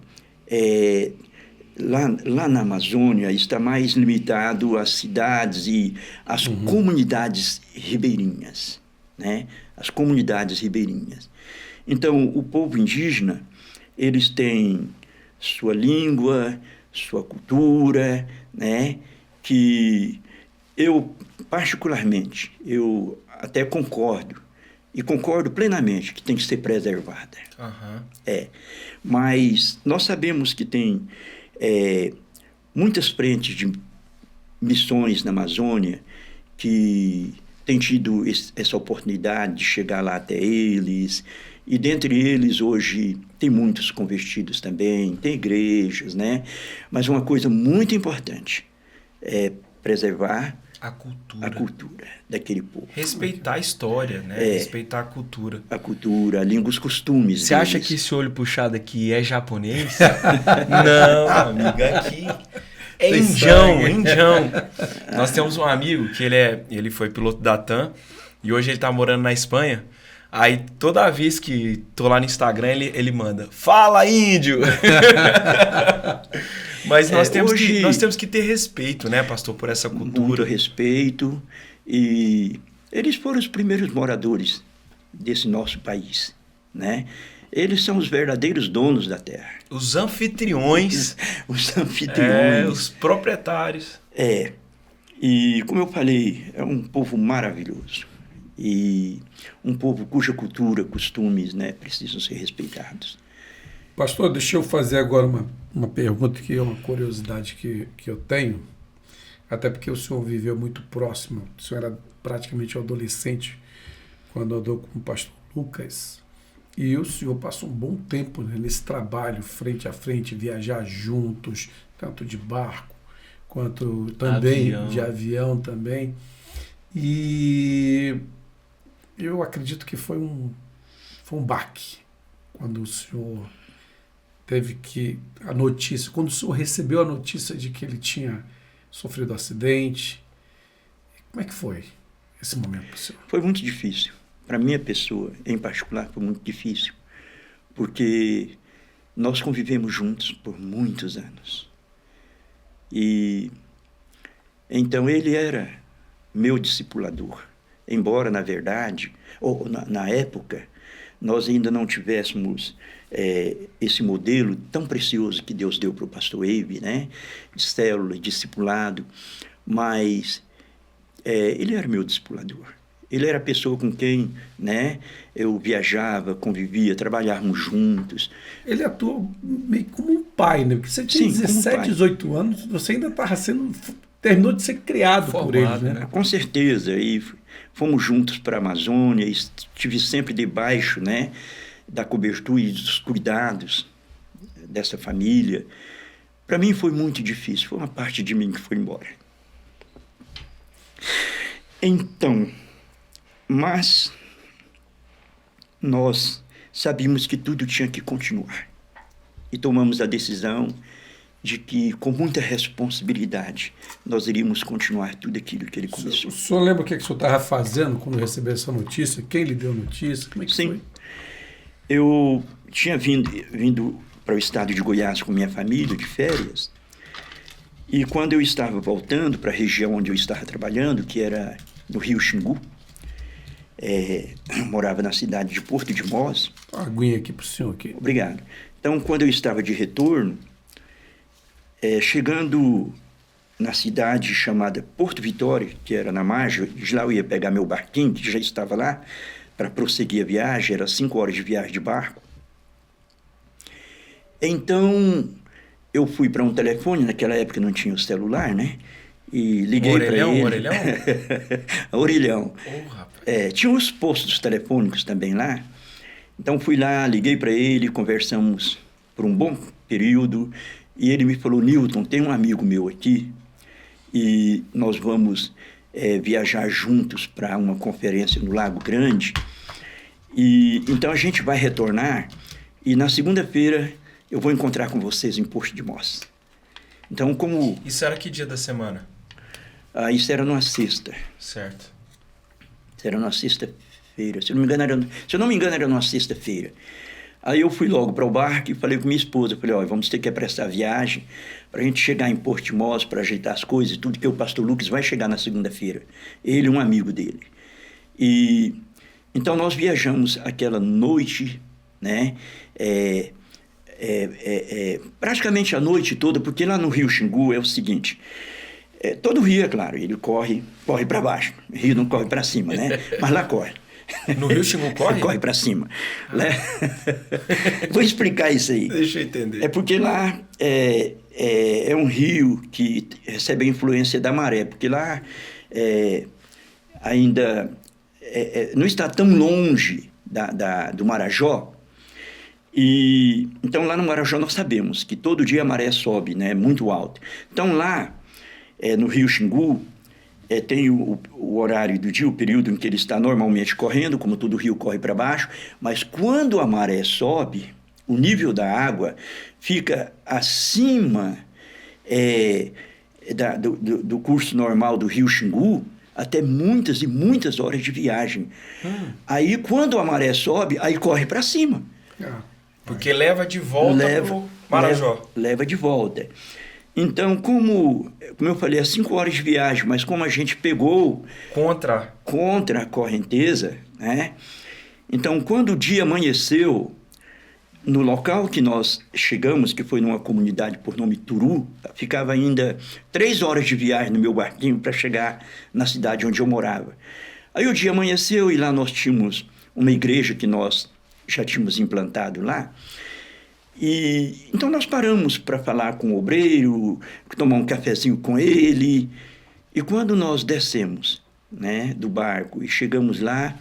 lá na Amazônia está mais limitado às cidades e às comunidades ribeirinhas, né? As comunidades ribeirinhas. Então, o povo indígena, eles têm sua língua, sua cultura, né? Que eu, particularmente, eu até concordo, e concordo plenamente que tem que ser preservada. Mas nós sabemos que tem muitas frentes de missões na Amazônia que têm tido essa oportunidade de chegar lá até eles, e dentre eles hoje tem muitos convertidos também, tem igrejas, né? Mas uma coisa muito importante é preservar a cultura daquele povo. Respeitar a história, né? Respeitar a cultura. A cultura, a língua, os costumes. Você acha que esse olho puxado aqui é japonês? Não, amiga, aqui é indião. Nós temos um amigo que ele foi piloto da TAM e hoje ele tá morando na Espanha. Aí toda vez que tô lá no Instagram, ele manda: "Fala, índio!" Mas nós temos que ter respeito, né, pastor, por essa cultura. Muito respeito. E eles foram os primeiros moradores desse nosso país, né? Eles são os verdadeiros donos da terra. Os anfitriões. Os anfitriões. Os proprietários. E, como eu falei, é um povo maravilhoso. E um povo cuja cultura, costumes, né, precisam ser respeitados. Pastor, deixa eu fazer agora uma pergunta que é uma curiosidade que eu tenho, até porque o senhor viveu muito próximo, o senhor era praticamente um adolescente quando andou com o pastor Lucas, e o senhor passou um bom tempo, né, nesse trabalho, frente a frente, viajar juntos, tanto de barco, quanto também de avião também, e eu acredito que foi um baque, quando o senhor teve quando o senhor recebeu a notícia de que ele tinha sofrido um acidente, como é que foi esse momento para o senhor? Foi muito difícil. Para minha pessoa, em particular, foi muito difícil, porque nós convivemos juntos por muitos anos. E então ele era meu discipulador, embora, na verdade, ou na época, nós ainda não tivéssemos esse modelo tão precioso que Deus deu para o pastor Abe, né? De célula, discipulado, mas ele era meu discipulador. Ele era a pessoa com quem, né, eu viajava, convivia, trabalhávamos juntos. Ele atuou meio como um pai, né? Porque você tinha Sim, 17, 18 anos, você ainda estava terminou de ser criado por ele, né? Com certeza. E fomos juntos para a Amazônia, estive sempre debaixo, né, da cobertura e dos cuidados dessa família. Para mim foi muito difícil, foi uma parte de mim que foi embora. Então, mas nós sabíamos que tudo tinha que continuar. E tomamos a decisão de que, com muita responsabilidade, nós iríamos continuar tudo aquilo que ele começou. O senhor lembra o que o senhor estava fazendo quando recebeu essa notícia? Quem lhe deu a notícia? Como é que Sim. foi? Eu tinha vindo para o estado de Goiás com minha família, de férias, e quando eu estava voltando para a região onde eu estava trabalhando, que era no Rio Xingu, morava na cidade de Porto de Mós. Uma aguinha aqui para o senhor. Aqui. Obrigado. Então, quando eu estava de retorno, chegando na cidade chamada Porto Vitória, que era na margem, de lá eu ia pegar meu barquinho, que já estava lá, para prosseguir a viagem, era 5 horas de viagem de barco. Então, eu fui para um telefone, naquela época não tinha o celular, né? E liguei para ele. Orelhão? Orelhão. Oh, rapaz. Tinha os postos telefônicos também lá. Então, fui lá, liguei para ele, conversamos por um bom período. E ele me falou, Newton, tem um amigo meu aqui e nós vamos viajar juntos para uma conferência no Lago Grande. E então a gente vai retornar e na segunda-feira eu vou encontrar com vocês em Porto de Mós. Então, como... Isso era que dia da semana? Isso era numa sexta. Certo. Isso era numa sexta-feira. Se eu não me engano, era numa sexta-feira. Aí eu fui logo para o barco e falei com minha esposa, falei, olha, vamos ter que apressar a viagem para a gente chegar em Porto de Mós, para ajeitar as coisas e tudo, que o pastor Lucas vai chegar na segunda-feira. Ele e um amigo dele. E então nós viajamos aquela noite, né? Praticamente a noite toda, porque lá no Rio Xingu é o seguinte, todo rio, é claro, ele corre para baixo, o rio não corre para cima, né? Mas lá corre. No Rio Xingu corre? Corre para cima. Né? Vou explicar isso aí. Deixa eu entender. É porque lá é um rio que recebe a influência da maré, porque lá ainda não está tão longe do Marajó. E então lá no Marajó nós sabemos que todo dia a maré sobe, né, muito alto. Então lá no Rio Xingu tem o horário do dia, o período em que ele está normalmente correndo, como todo rio corre para baixo, mas quando a maré sobe, o nível da água fica acima do curso normal do Rio Xingu, até muitas e muitas horas de viagem. Aí quando a maré sobe, aí corre para cima. Porque leva de volta para o Marajó. Leva de volta. Então, como eu falei, é 5 horas de viagem, mas como a gente pegou... Contra a correnteza, né? Então, quando o dia amanheceu, no local que nós chegamos, que foi numa comunidade por nome Turu, ficava ainda 3 horas de viagem no meu barquinho para chegar na cidade onde eu morava. Aí o dia amanheceu e lá nós tínhamos uma igreja que nós já tínhamos implantado lá. E então nós paramos para falar com o obreiro, tomar um cafezinho com ele. E quando nós descemos, né, do barco e chegamos lá,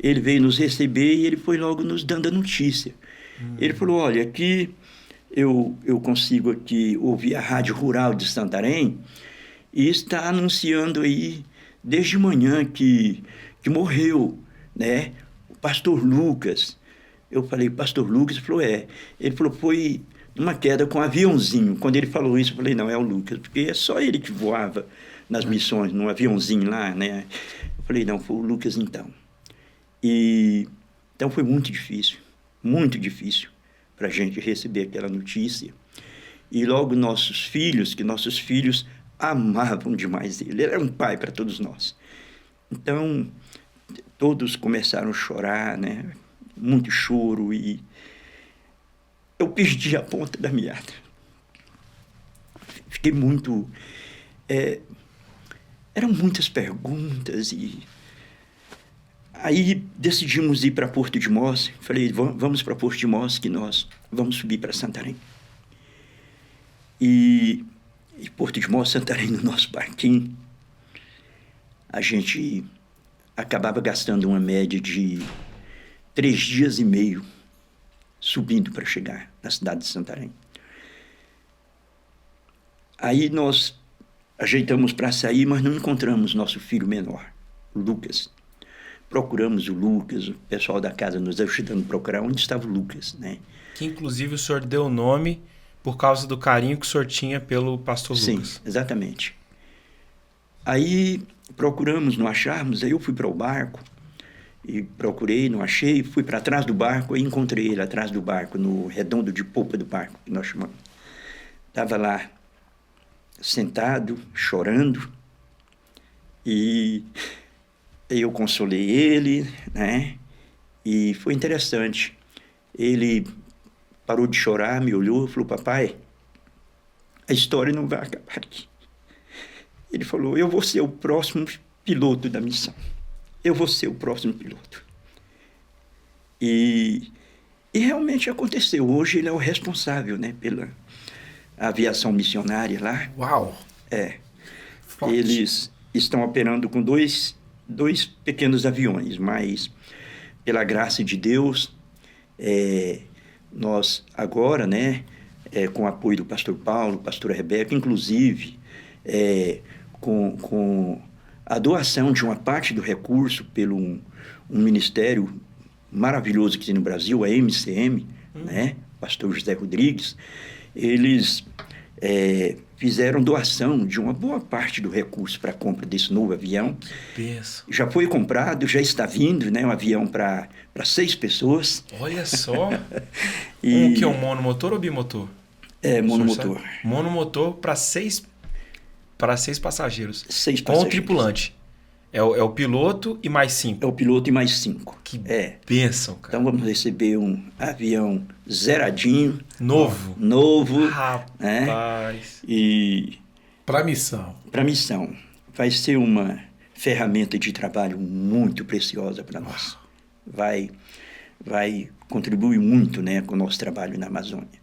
ele veio nos receber e ele foi logo nos dando a notícia. Ele falou, olha, aqui eu consigo aqui ouvir a Rádio Rural de Santarém e está anunciando aí desde manhã que morreu, né, o pastor Lucas. Eu falei, pastor Lucas? Ele falou, Ele falou, foi numa queda com um aviãozinho. Quando ele falou isso, eu falei, não, é o Lucas, porque é só ele que voava nas missões, num aviãozinho lá, né? Eu falei, não, foi o Lucas então. E então foi muito difícil para a gente receber aquela notícia. E logo nossos filhos amavam demais ele. Ele era um pai para todos nós. Então, todos começaram a chorar, né? Muito choro eu perdi a ponta da meada. Fiquei muito... eram muitas perguntas e... Aí decidimos ir para Porto de Mós. Falei, vamos para Porto de Mós que nós vamos subir para Santarém. E Porto de Mós, Santarém, no nosso barquinho, a gente acabava gastando uma média de 3 dias e meio subindo para chegar na cidade de Santarém. Aí nós ajeitamos para sair, mas não encontramos nosso filho menor, o Lucas. Procuramos o Lucas, o pessoal da casa nos ajudando a procurar onde estava o Lucas, né? Que inclusive o senhor deu o nome por causa do carinho que o senhor tinha pelo pastor Lucas. Sim, exatamente. Aí procuramos, não acharmos, aí eu fui para o barco e procurei, não achei, fui para trás do barco e encontrei ele atrás do barco, no redondo de popa do barco, que nós chamamos. Estava lá sentado, chorando, e eu consolei ele, né? E foi interessante. Ele parou de chorar, me olhou e falou, papai, a história não vai acabar aqui. Ele falou, eu vou ser o próximo piloto da missão. Eu vou ser o próximo piloto. E realmente aconteceu. Hoje ele é o responsável, né, pela aviação missionária lá. Uau! Forte. Eles estão operando com dois pequenos aviões, mas pela graça de Deus, nós agora, né, com o apoio do pastor Paulo, pastora Rebeca, inclusive com a doação de uma parte do recurso pelo um ministério maravilhoso que tem no Brasil, a MCM, né, pastor José Rodrigues, eles fizeram doação de uma boa parte do recurso para a compra desse novo avião. Penso. Já foi comprado, já está vindo, né, um avião para 6 pessoas. Olha só. E... Um que é um monomotor ou bimotor? Monomotor. Monomotor para 6 passageiros. 6 com passageiros. o tripulante. É o piloto e mais 5. É o piloto e mais 5. Que bênção, cara. Então vamos receber um avião zeradinho. Novo. Rapaz. Né? E... Para missão. Para missão. Vai ser uma ferramenta de trabalho muito preciosa para nós. Vai contribuir muito, né, com o nosso trabalho na Amazônia.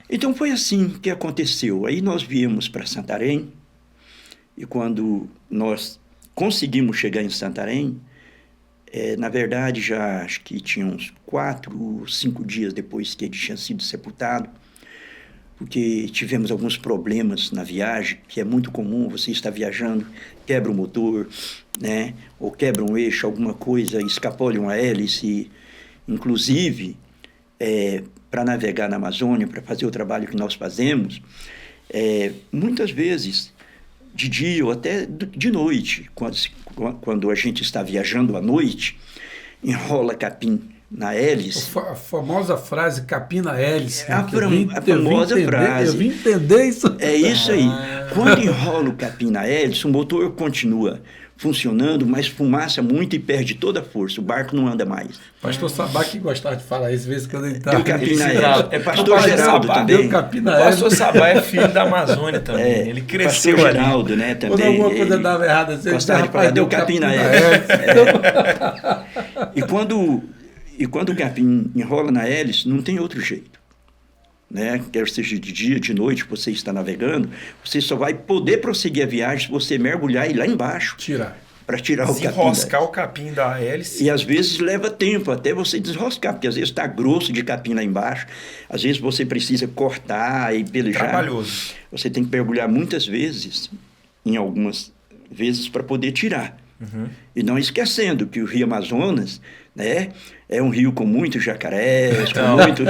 Então foi assim que aconteceu. Aí nós viemos para Santarém, e quando nós conseguimos chegar em Santarém, na verdade já acho que tinha uns 4, 5 dias depois que ele tinha sido sepultado, porque tivemos alguns problemas na viagem, que é muito comum, você está viajando, quebra o motor, né, ou quebra um eixo, alguma coisa, escapole uma hélice, inclusive... para navegar na Amazônia, para fazer o trabalho que nós fazemos, muitas vezes, de dia ou até de noite, quando a gente está viajando à noite, enrola capim na hélice. A famosa frase capim na hélice. A famosa frase. Eu vim entender isso. É isso aí. Quando enrola o capim na hélice, o motor continua funcionando, mas fumaça muito e perde toda a força. O barco não anda mais. Pastor Sabá que gostava de falar isso, às vezes quando ele está... Deu capim na hélice. É pastor Geraldo também. Deu capim na O pastor Sabá é filho da Amazônia também. Ele cresceu pastor ali. Geraldo, né, também. Quando alguma coisa dava errada, você gostava de falar, deu capim na hélice. E quando o capim enrola na hélice, não tem outro jeito. Né? Quer seja de dia, de noite, você está navegando, você só vai poder prosseguir a viagem se você mergulhar e ir lá embaixo. Para tirar o capim. Desenroscar o capim da hélice. E às vezes leva tempo até você desroscar, porque às vezes está grosso de capim lá embaixo, às vezes você precisa cortar e pelejar. Trabalhoso. Você tem que mergulhar muitas vezes, em algumas vezes, para poder tirar. E não esquecendo que o Rio Amazonas, né, é um rio com muitos jacarés, com muito...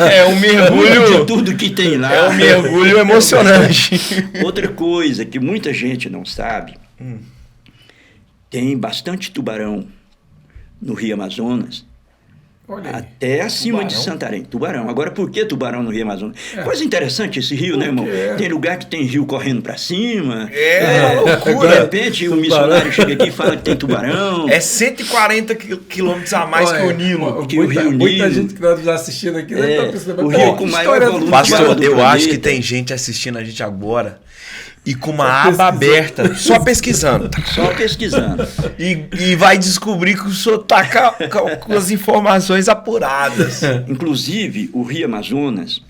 É um mergulho... de tudo que tem lá. É um mergulho emocionante. Outra coisa que muita gente não sabe, tem bastante tubarão no Rio Amazonas, Olha aí. Até acima Tubarão. de Santarém. Tubarão. Agora, por que Tubarão no Rio Amazonas? Coisa interessante esse rio, né, irmão? Tem lugar que tem rio correndo pra cima. É uma De loucura. repente, o missionário chega aqui e fala que tem tubarão. É 140 quilômetros a mais que o Nilo. que o Rio Muita Nilo- gente que nós já assistindo aqui deve tá pensando, o pô, rio que com maior história volume do- de Pastor, água do eu planeta. acho que tem gente assistindo a gente agora e com uma aba aberta, só pesquisando. Só pesquisando. E vai descobrir que o senhor tá com as informações apuradas. Inclusive, o Rio Amazonas,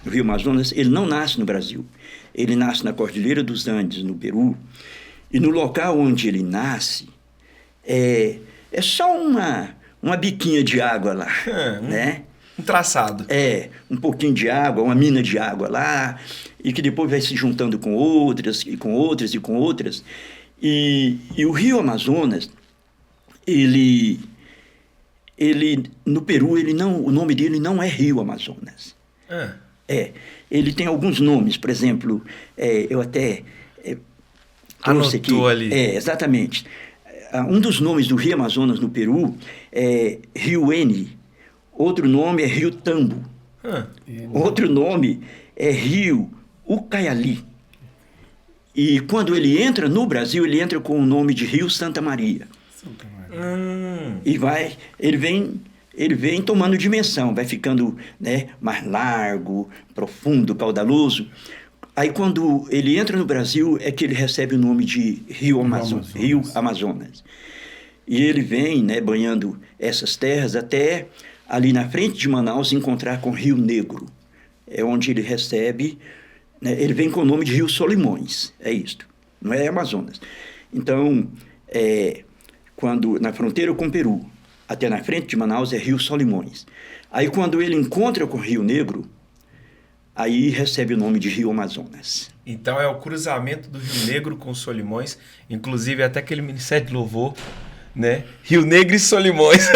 ele não nasce no Brasil. Ele nasce na Cordilheira dos Andes, no Peru. E no local onde ele nasce, é só uma biquinha de água lá, né? Um traçado. Um pouquinho de água, uma mina de água lá, e que depois vai se juntando com outras, e com outras, e com outras. E o Rio Amazonas, ele no Peru, o nome dele não é Rio Amazonas. Ele tem alguns nomes, por exemplo, eu até trouxe aqui. Anotou ali. Exatamente. Um dos nomes do Rio Amazonas no Peru é Rio Eni. Outro nome é Rio Tambo. Outro nome é Rio Ucaiali. E quando ele entra no Brasil, ele entra com o nome de Rio Santa Maria. E ele vem tomando dimensão, vai ficando, né, mais largo, profundo, caudaloso. Aí quando ele entra no Brasil é que ele recebe o nome de Rio Amazonas. E ele vem, né, banhando essas terras até ali na frente de Manaus encontrar com Rio Negro. É onde ele recebe, né, ele vem com o nome de Rio Solimões, é isto, não é Amazonas. Então, quando na fronteira com o Peru, até na frente de Manaus é Rio Solimões. Aí quando ele encontra com Rio Negro, aí recebe o nome de Rio Amazonas. Então é o cruzamento do Rio Negro com Solimões, inclusive até aquele Ministério de Louvor, né? Rio Negro e Solimões.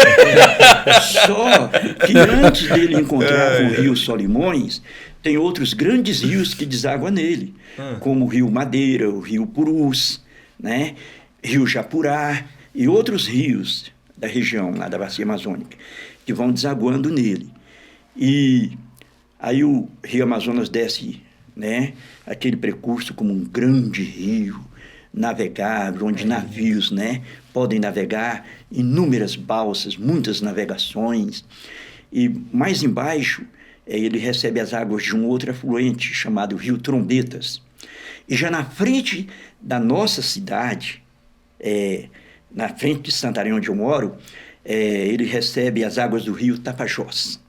Só que antes dele encontrar com o Rio Solimões, tem outros grandes rios que deságua nele, como o Rio Madeira, o Rio Purus, né? Rio Japurá e outros rios da região, lá da Bacia Amazônica, que vão desaguando nele. E aí o Rio Amazonas desce, né, aquele percurso como um grande rio navegável, onde navios, né, podem navegar, inúmeras balsas, muitas navegações. E mais embaixo, ele recebe as águas de um outro afluente chamado Rio Trombetas. E já na frente da nossa cidade, na frente de Santarém, onde eu moro, ele recebe as águas do rio Tapajós.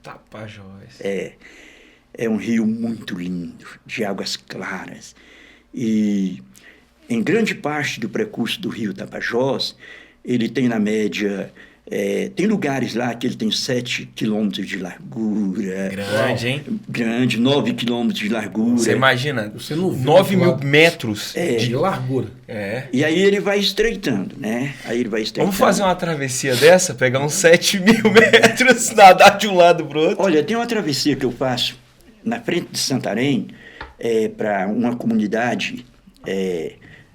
É um rio muito lindo, de águas claras. E em grande parte do percurso do rio Tapajós, ele tem na média... tem lugares lá que ele tem 7 quilômetros de largura. Grande, hein? Grande, 9 quilômetros de largura. Você imagina, Você não viu 9 mil falar- metros. de largura. E aí ele vai estreitando, né? Vamos fazer uma travessia dessa? Pegar uns 7 mil metros, nadar de um lado pro outro? Olha, tem uma travessia que eu faço na frente de Santarém, para uma comunidade,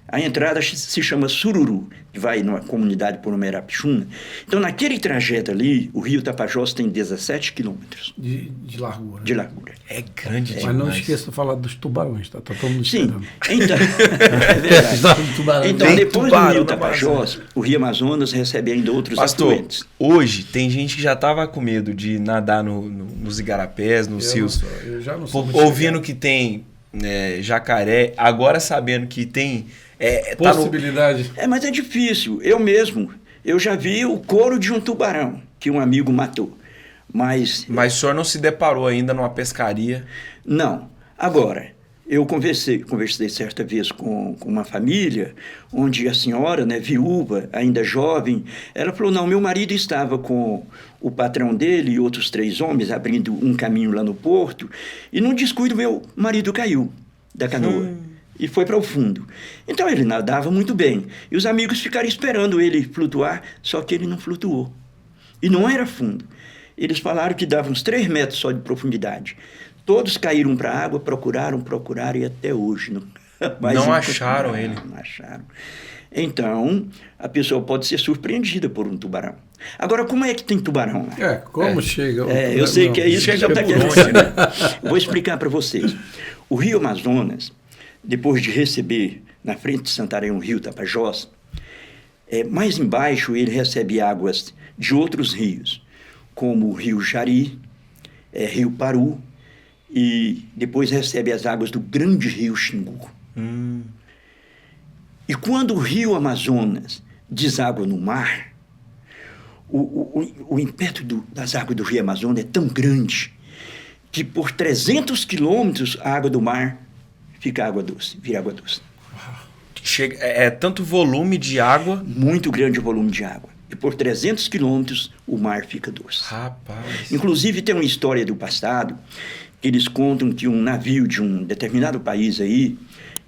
a entrada se chama Sururu, que vai numa comunidade por Numerapixuna. Então, naquele trajeto ali, o rio Tapajós tem 17 quilômetros De largura. de largura. É grande demais. Mas não esqueça de falar dos tubarões, tá? Tá todo mundo Sim, esperando. então, é verdade. História do tubarão. Então, Tem depois do tubarão rio na Tapajós, o rio Amazonas recebe ainda outros Pastor, afluentes. hoje tem gente que já tava com medo de nadar nos igarapés, nos rios, Eu já não sou muito ouvindo que tem jacaré, agora sabendo que tem... tá no- possibilidade. Mas é difícil. Eu já vi o couro de um tubarão que um amigo matou. Mas Mas o senhor não se deparou ainda numa pescaria? não. Agora, eu conversei certa vez com uma família, onde a senhora, né, viúva, ainda jovem, ela falou, não, meu marido estava com o patrão dele e outros 3 homens abrindo um caminho lá no porto, e num descuido meu marido caiu da canoa. E foi para o fundo. Então ele nadava muito bem. E os amigos ficaram esperando ele flutuar, só que ele não flutuou. E não era fundo. Eles falaram que dava uns 3 metros só de profundidade. Todos caíram para a água, procuraram e até hoje Mas Não acharam ele. Não acharam. Então, a pessoa pode ser surpreendida por um tubarão. Agora, como é que tem tubarão lá? Como chega? Eu sei que é isso que Chega você está por querendo onde, né? saber. Vou explicar para vocês. O Rio Amazonas, depois de receber na frente de Santarém o rio Tapajós, mais embaixo ele recebe águas de outros rios, como o rio Jari, rio Paru, e depois recebe as águas do grande rio Xingu. E quando o rio Amazonas deságua no mar, o impacto das águas do rio Amazonas é tão grande que por 300 quilômetros a água do mar fica água doce, vira água doce. É tanto volume de água. Muito grande o volume de água. E por 300 quilômetros o mar fica doce. Rapaz. Inclusive tem uma história do passado que eles contam que um navio de um determinado país aí,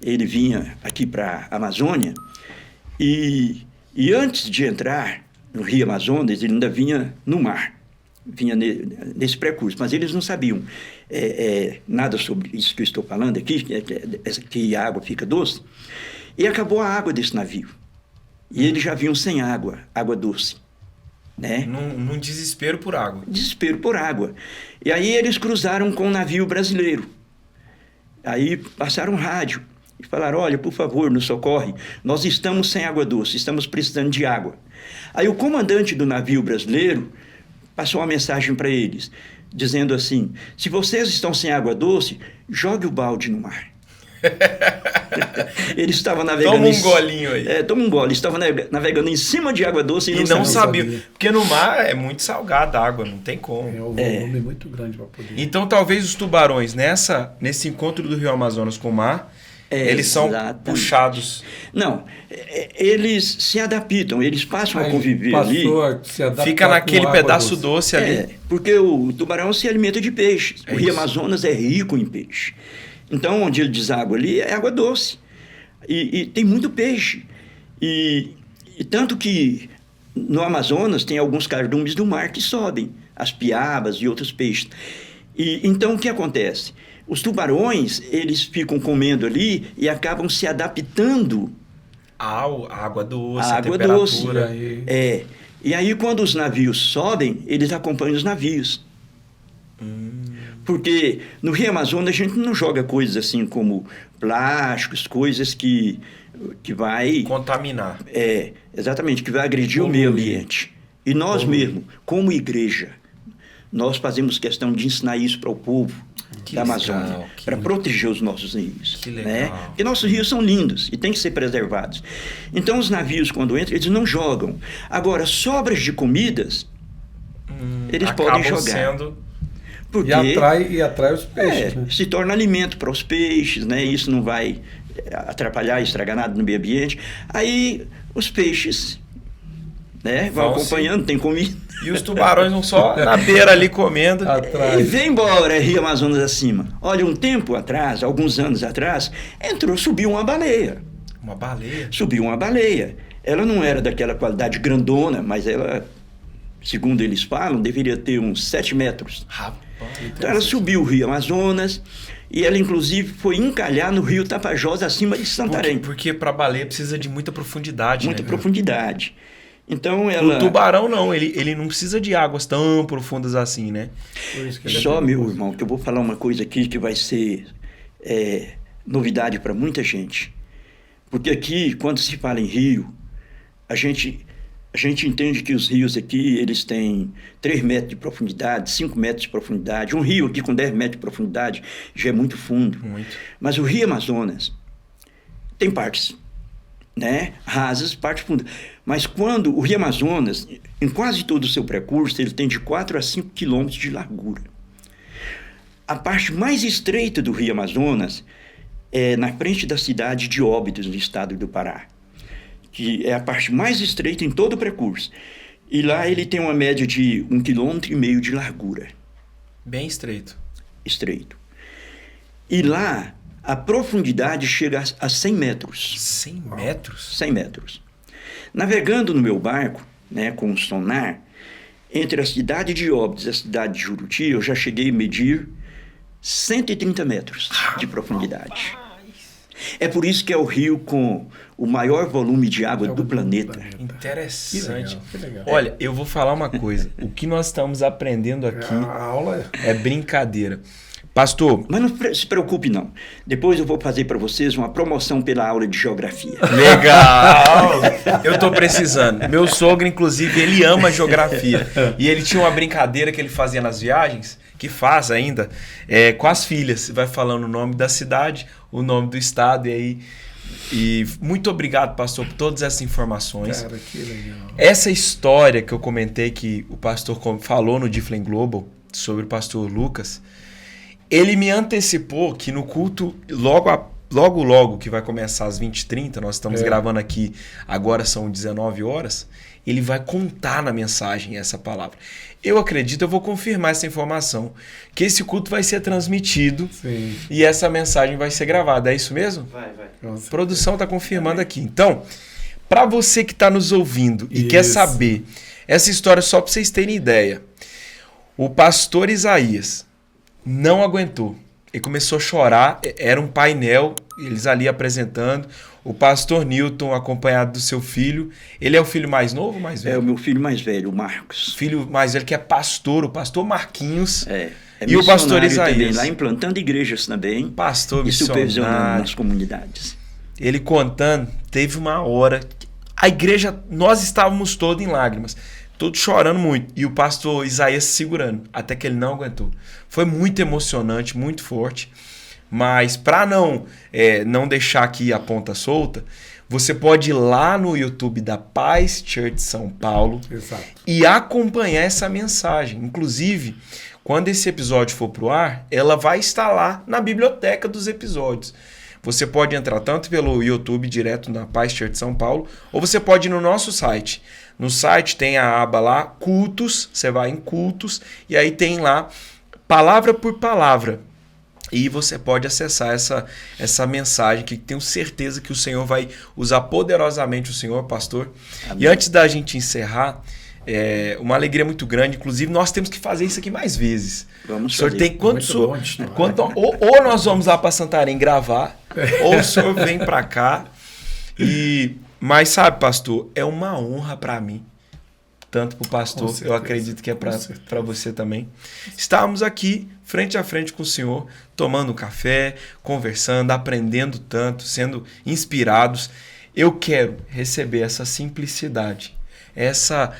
ele vinha aqui para a Amazônia e antes de entrar no Rio Amazonas, ele ainda vinha no mar, vinha nesse percurso, mas eles não sabiam nada sobre isso que eu estou falando aqui, que a água fica doce, e acabou a água desse navio. E eles já vinham sem água doce. Né? Num desespero por água. Desespero por água. E aí eles cruzaram com um navio brasileiro. Aí passaram rádio e falaram, olha, por favor, nos socorre, nós estamos sem água doce, estamos precisando de água. Aí o comandante do navio brasileiro passou uma mensagem para eles, dizendo assim, se vocês estão sem água doce, jogue o balde no mar. Ele estava navegando. Toma um golinho aí. Toma um gole. Ele estava navegando em cima de água doce e não sabia. Porque no mar é muito salgada a água, não tem como. É um volume muito grande para poder. Então talvez os tubarões nesse encontro do Rio Amazonas com o mar, eles são puxados. Não, eles se adaptam, eles passam a conviver ali. Fica naquele pedaço doce ali. Porque o tubarão se alimenta de peixes. O Rio Amazonas é rico em peixe. Então, onde ele deságua ali é água doce. E tem muito peixe. E tanto que no Amazonas tem alguns cardumes do mar que sobem, as piabas e outros peixes. Então, o que acontece? Os tubarões, eles ficam comendo ali e acabam se adaptando à água doce, à água temperatura. Doce. E aí, quando os navios sobem, eles acompanham os navios. Porque no Rio Amazonas a gente não joga coisas assim como plásticos, coisas que vai... contaminar. Exatamente, que vai agredir o meio ambiente. E nós mesmos, como igreja, nós fazemos questão de ensinar isso para o povo da Amazônia, para proteger os nossos rios. Que legal. Né? Porque nossos rios são lindos e têm que ser preservados. Então os navios, quando entram, eles não jogam. Agora, sobras de comidas, eles podem jogar. Porque e atrai os peixes. Né? Se torna alimento para os peixes, né? Isso não vai atrapalhar, estragar nada no meio ambiente. Aí os peixes, né, vão acompanhando, tem comida. E os tubarões vão só na beira ali comendo. E vem embora, Rio Amazonas acima. Olha, um tempo atrás, alguns anos atrás, subiu uma baleia. Uma baleia? Subiu uma baleia. Ela não era daquela qualidade grandona, mas ela, segundo eles falam, deveria ter uns 7 metros. Então ela subiu o Rio Amazonas e ela inclusive foi encalhar no Rio Tapajós acima de Santarém. Porque para baleia precisa de muita profundidade. Muita profundidade. Então ela... O tubarão não, ele não precisa de águas tão profundas assim, né? Só, meu irmão, que eu vou falar uma coisa aqui que vai ser novidade para muita gente. Porque aqui, quando se fala em rio, a gente entende que os rios aqui, eles têm 3 metros de profundidade, 5 metros de profundidade. Um rio aqui com 10 metros de profundidade já é muito fundo. Muito. Mas o Rio Amazonas tem partes, né, rasas, partes fundas. Mas quando o Rio Amazonas, em quase todo o seu percurso, ele tem de 4 a 5 quilômetros de largura. A parte mais estreita do Rio Amazonas é na frente da cidade de Óbidos, no estado do Pará, que é a parte mais estreita em todo o percurso. E lá ele tem uma média de 1,5 km de largura. Bem estreito. Estreito. E lá a profundidade chega a 100 metros. 100 metros? 100 metros. Navegando no meu barco, né, com o sonar, entre a cidade de Óbidos e a cidade de Juruti, eu já cheguei a medir 130 metros de profundidade. É por isso que é o rio com o maior volume de água do planeta. Interessante. Que legal. Olha, eu vou falar uma coisa. O que nós estamos aprendendo aqui A aula é brincadeira. Pastor, Mas não se preocupe, não. Depois eu vou fazer para vocês uma promoção pela aula de geografia. legal! Eu tô precisando. Meu sogro, inclusive, ele ama geografia. E ele tinha uma brincadeira que ele fazia nas viagens, que faz ainda, com as filhas. Vai falando o nome da cidade, o nome do estado, e aí... E muito obrigado, pastor, por todas essas informações. Cara, que legal. Essa história que eu comentei que o pastor falou no Difflin Global, sobre o pastor Lucas, ele me antecipou que no culto, logo que vai começar às 20h30, nós estamos gravando aqui, agora são 19 horas, ele vai contar na mensagem essa palavra. Eu acredito, eu vou confirmar essa informação, que esse culto vai ser transmitido. Sim. E essa mensagem vai ser gravada. É isso mesmo? Vai. A produção está confirmando aqui. Então, para você que está nos ouvindo e quer saber essa história, só para vocês terem ideia, o pastor Isaías não aguentou. Ele começou a chorar, era um painel, eles ali apresentando, o pastor Newton acompanhado do seu filho. Ele é o filho mais novo ou mais velho? É o meu filho mais velho, o Marcos. Filho mais velho que é pastor, o pastor Marquinhos. E o pastor Isaías também, lá implantando igrejas também. Pastor e supervisionando missionário. nas comunidades. Ele contando, teve uma hora, a igreja, nós estávamos todos em lágrimas, todos chorando muito, e o pastor Isaías se segurando, até que ele não aguentou. Foi muito emocionante, muito forte, mas para não deixar aqui a ponta solta, você pode ir lá no YouTube da Paz Church São Paulo. Exato. E acompanhar essa mensagem. Inclusive, quando esse episódio for pro ar, ela vai estar lá na biblioteca dos episódios. Você pode entrar tanto pelo YouTube direto na Paz Church São Paulo, ou você pode ir no nosso site. No site tem a aba lá, cultos, você vai em cultos, e aí tem lá palavra por palavra. E você pode acessar essa mensagem, que tenho certeza que o Senhor vai usar poderosamente o Senhor, pastor. Amém. E antes da gente encerrar, uma alegria muito grande. Inclusive, nós temos que fazer isso aqui mais vezes. Vamos o senhor fazer. tem ou nós vamos lá para Santarém gravar, ou o senhor vem para cá. Mas sabe, pastor, é uma honra para mim, tanto para o pastor, eu acredito que é para você também. Estávamos aqui, frente a frente com o senhor, tomando um café, conversando, aprendendo tanto, sendo inspirados. Eu quero receber essa simplicidade, essa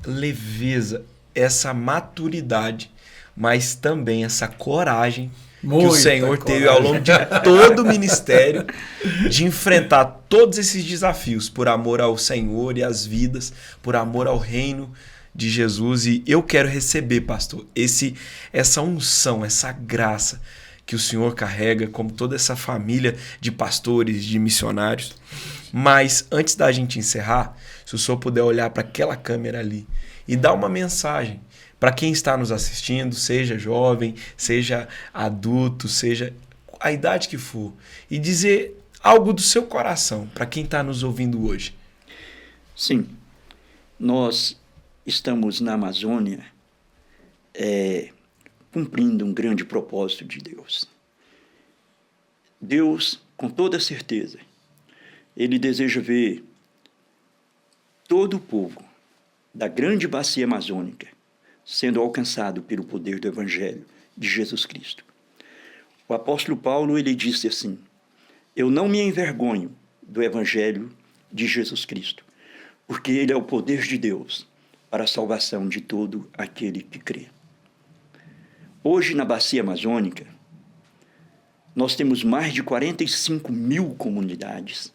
leveza, essa maturidade, mas também essa coragem que o Senhor teve ao longo de todo o ministério de enfrentar todos esses desafios por amor ao Senhor e às vidas, por amor ao reino de Jesus. E eu quero receber, pastor, essa unção, essa graça que o Senhor carrega, como toda essa família de pastores, de missionários. Mas antes da gente encerrar, se o senhor puder olhar para aquela câmera ali e dar uma mensagem para quem está nos assistindo, seja jovem, seja adulto, seja a idade que for, e dizer algo do seu coração para quem está nos ouvindo hoje. Sim, nós estamos na Amazônia cumprindo um grande propósito de Deus. Deus, com toda certeza, Ele deseja ver todo o povo da grande bacia amazônica sendo alcançado pelo poder do Evangelho de Jesus Cristo. O apóstolo Paulo, ele disse assim: eu não me envergonho do Evangelho de Jesus Cristo, porque ele é o poder de Deus para a salvação de todo aquele que crê. Hoje, na bacia amazônica, nós temos mais de 45 mil comunidades.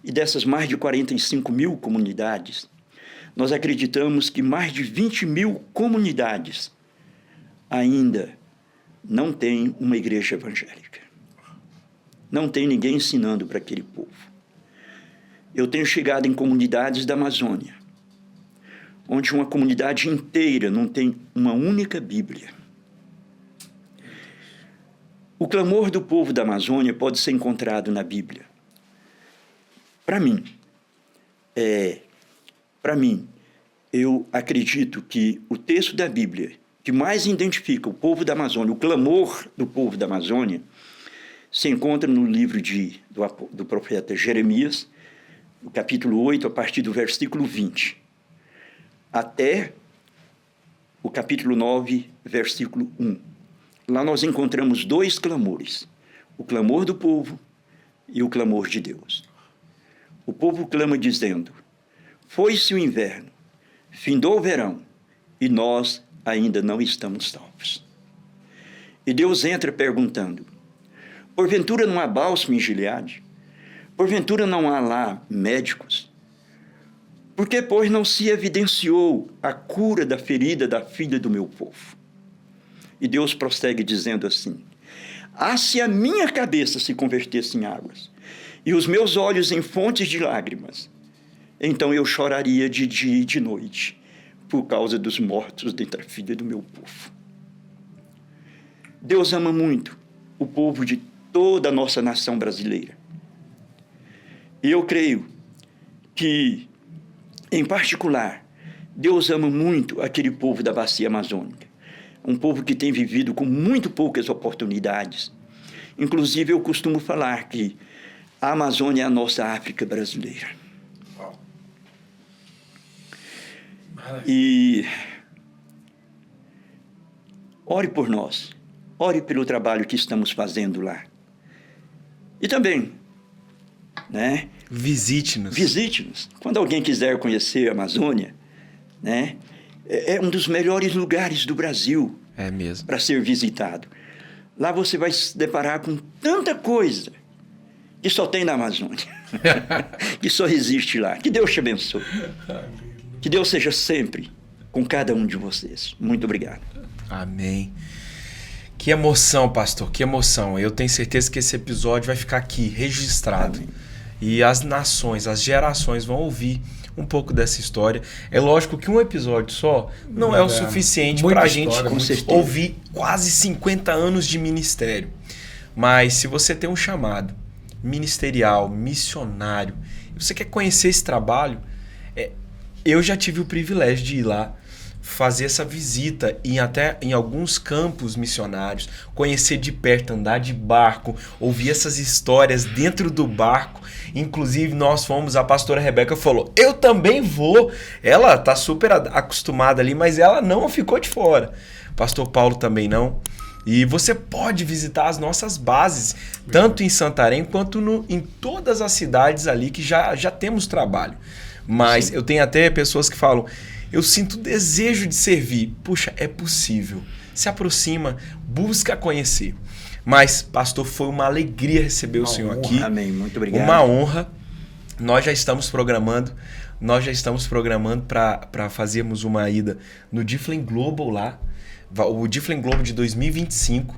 E dessas mais de 45 mil comunidades, nós acreditamos que mais de 20 mil comunidades ainda não têm uma igreja evangélica. Não tem ninguém ensinando para aquele povo. Eu tenho chegado em comunidades da Amazônia, onde uma comunidade inteira não tem uma única Bíblia. O clamor do povo da Amazônia pode ser encontrado na Bíblia. Para mim, eu acredito que o texto da Bíblia que mais identifica o povo da Amazônia, o clamor do povo da Amazônia, se encontra no livro do profeta Jeremias, no capítulo 8, a partir do versículo 20, até o capítulo 9, versículo 1. Lá nós encontramos 2 clamores, o clamor do povo e o clamor de Deus. O povo clama dizendo: foi-se o inverno, findou o verão, e nós ainda não estamos salvos. E Deus entra perguntando: porventura não há bálsamo em Gileade? Porventura não há lá médicos? Por que, pois, não se evidenciou a cura da ferida da filha do meu povo? E Deus prossegue dizendo assim: se a minha cabeça se convertesse em águas, e os meus olhos em fontes de lágrimas, então eu choraria de dia e de noite, por causa dos mortos dentre a filha do meu povo. Deus ama muito o povo de toda a nossa nação brasileira. E eu creio que, em particular, Deus ama muito aquele povo da Bacia Amazônica. Um povo que tem vivido com muito poucas oportunidades. Inclusive, eu costumo falar que a Amazônia é a nossa África brasileira. E ore por nós. Ore pelo trabalho que estamos fazendo lá. E também, né? Visite-nos. Visite-nos. Quando alguém quiser conhecer a Amazônia, né? É um dos melhores lugares do Brasil. É mesmo. Para ser visitado. Lá você vai se deparar com tanta coisa que só tem na Amazônia. Que só existe lá. Que Deus te abençoe. Que Deus seja sempre com cada um de vocês. Muito obrigado. Amém. Que emoção, pastor, que emoção. Eu tenho certeza que esse episódio vai ficar aqui, registrado. Amém. E as nações, as gerações vão ouvir um pouco dessa história. É lógico que um episódio só não é o suficiente para a gente ouvir quase 50 anos de ministério. Mas se você tem um chamado ministerial, missionário, e você quer conhecer esse trabalho, eu já tive o privilégio de ir lá, fazer essa visita e até em alguns campos missionários, conhecer de perto, andar de barco, ouvir essas histórias dentro do barco. Inclusive nós fomos, a pastora Rebeca falou: eu também vou. Ela tá super acostumada ali, mas ela não ficou de fora. Pastor Paulo também não. E você pode visitar as nossas bases, tanto em Santarém quanto em todas as cidades ali que já temos trabalho. Mas sim, eu tenho até pessoas que falam: eu sinto desejo de servir. Puxa, é possível. Se aproxima, busca conhecer. Mas, pastor, foi uma alegria receber o senhor aqui. Amém, muito obrigado. Uma honra. Nós já estamos programando para fazermos uma ida no Difflin Global lá. O Difflin Global de 2025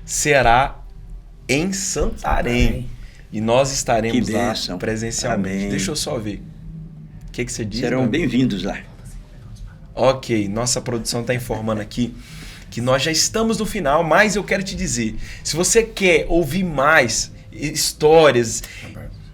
será em Santarém. E nós estaremos lá presencialmente. Amém. Deixa eu só ver. O que você diz? Serão bem-vindos lá. Ok, nossa produção está informando aqui que nós já estamos no final, mas eu quero te dizer, se você quer ouvir mais histórias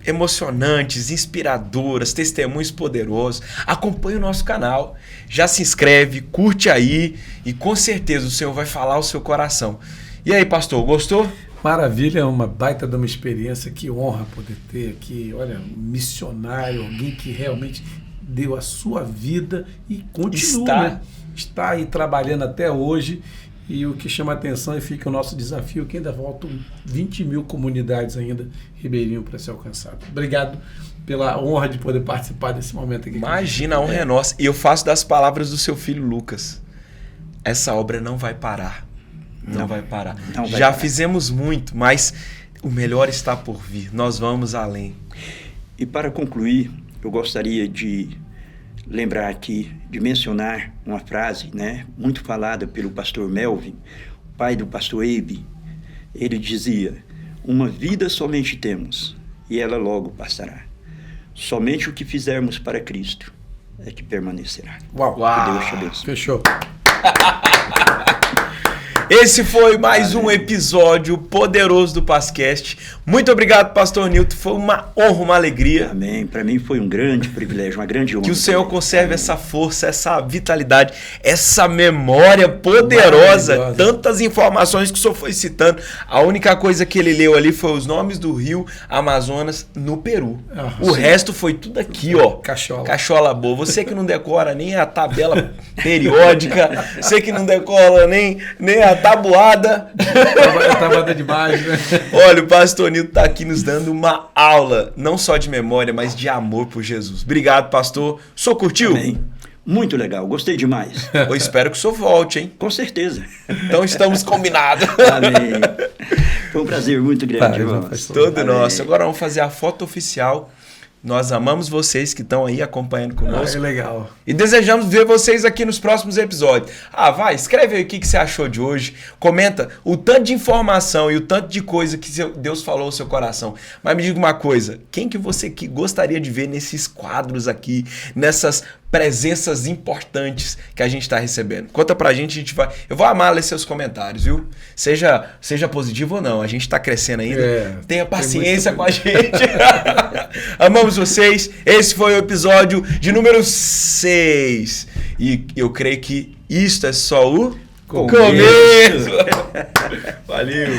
emocionantes, inspiradoras, testemunhos poderosos, acompanhe o nosso canal, já se inscreve, curte aí e com certeza o Senhor vai falar ao seu coração. E aí, pastor, gostou? Maravilha, é uma baita de uma experiência, que honra poder ter aqui, olha, um missionário, alguém que realmente deu a sua vida e continua, está aí trabalhando até hoje. E o que chama a atenção e fica o nosso desafio, que ainda faltam 20 mil comunidades ainda, Ribeirinho, para ser alcançado. Obrigado pela honra de poder participar desse momento aqui. Imagina, a honra é nossa. E eu faço das palavras do seu filho Lucas: essa obra não vai parar. Não vai parar. Já fizemos muito, mas o melhor está por vir. Nós vamos além. E para concluir, eu gostaria de lembrar aqui, de mencionar uma frase, né, muito falada pelo pastor Melvin, pai do pastor Abe. Ele dizia: uma vida somente temos, e ela logo passará. Somente o que fizermos para Cristo é que permanecerá. Uau! Que Deus te abençoe. Fechou. Esse foi mais um episódio poderoso do Pascast. Muito obrigado, pastor Nilton. Foi uma honra, uma alegria. Amém. Para mim foi um grande privilégio, uma grande honra. Que o Senhor conserve essa força, essa vitalidade, essa memória poderosa. Tantas informações que o Senhor foi citando. A única coisa que ele leu ali foi os nomes do rio Amazonas no Peru. O resto foi tudo aqui, ó. Cachola boa. Você que não decora nem a tabela periódica, você que não decora nem a tabuada. A tabuada de baixo, né? Olha, o pastor Nilton está aqui nos dando uma aula, não só de memória, mas de amor por Jesus. Obrigado, pastor. O senhor curtiu? Amém. Muito legal, gostei demais. Eu espero que o senhor volte, hein? Com certeza. Então estamos combinados. Amém. Foi um prazer muito grande, irmãos. Todo nosso. Agora vamos fazer a foto oficial. Nós amamos vocês que estão aí acompanhando conosco. É legal. E desejamos ver vocês aqui nos próximos episódios. Escreve aí o que você achou de hoje. Comenta o tanto de informação e o tanto de coisa que Deus falou ao seu coração. Mas me diga uma coisa. Quem que você gostaria de ver nesses quadros aqui, nessas presenças importantes que a gente está recebendo? Conta pra gente, eu vou amar ler seus comentários, viu? Seja positivo ou não, a gente está crescendo ainda. Tenha paciência com a gente. Amamos vocês. Esse foi o episódio de número 6. E eu creio que isto é só o começo. Valeu.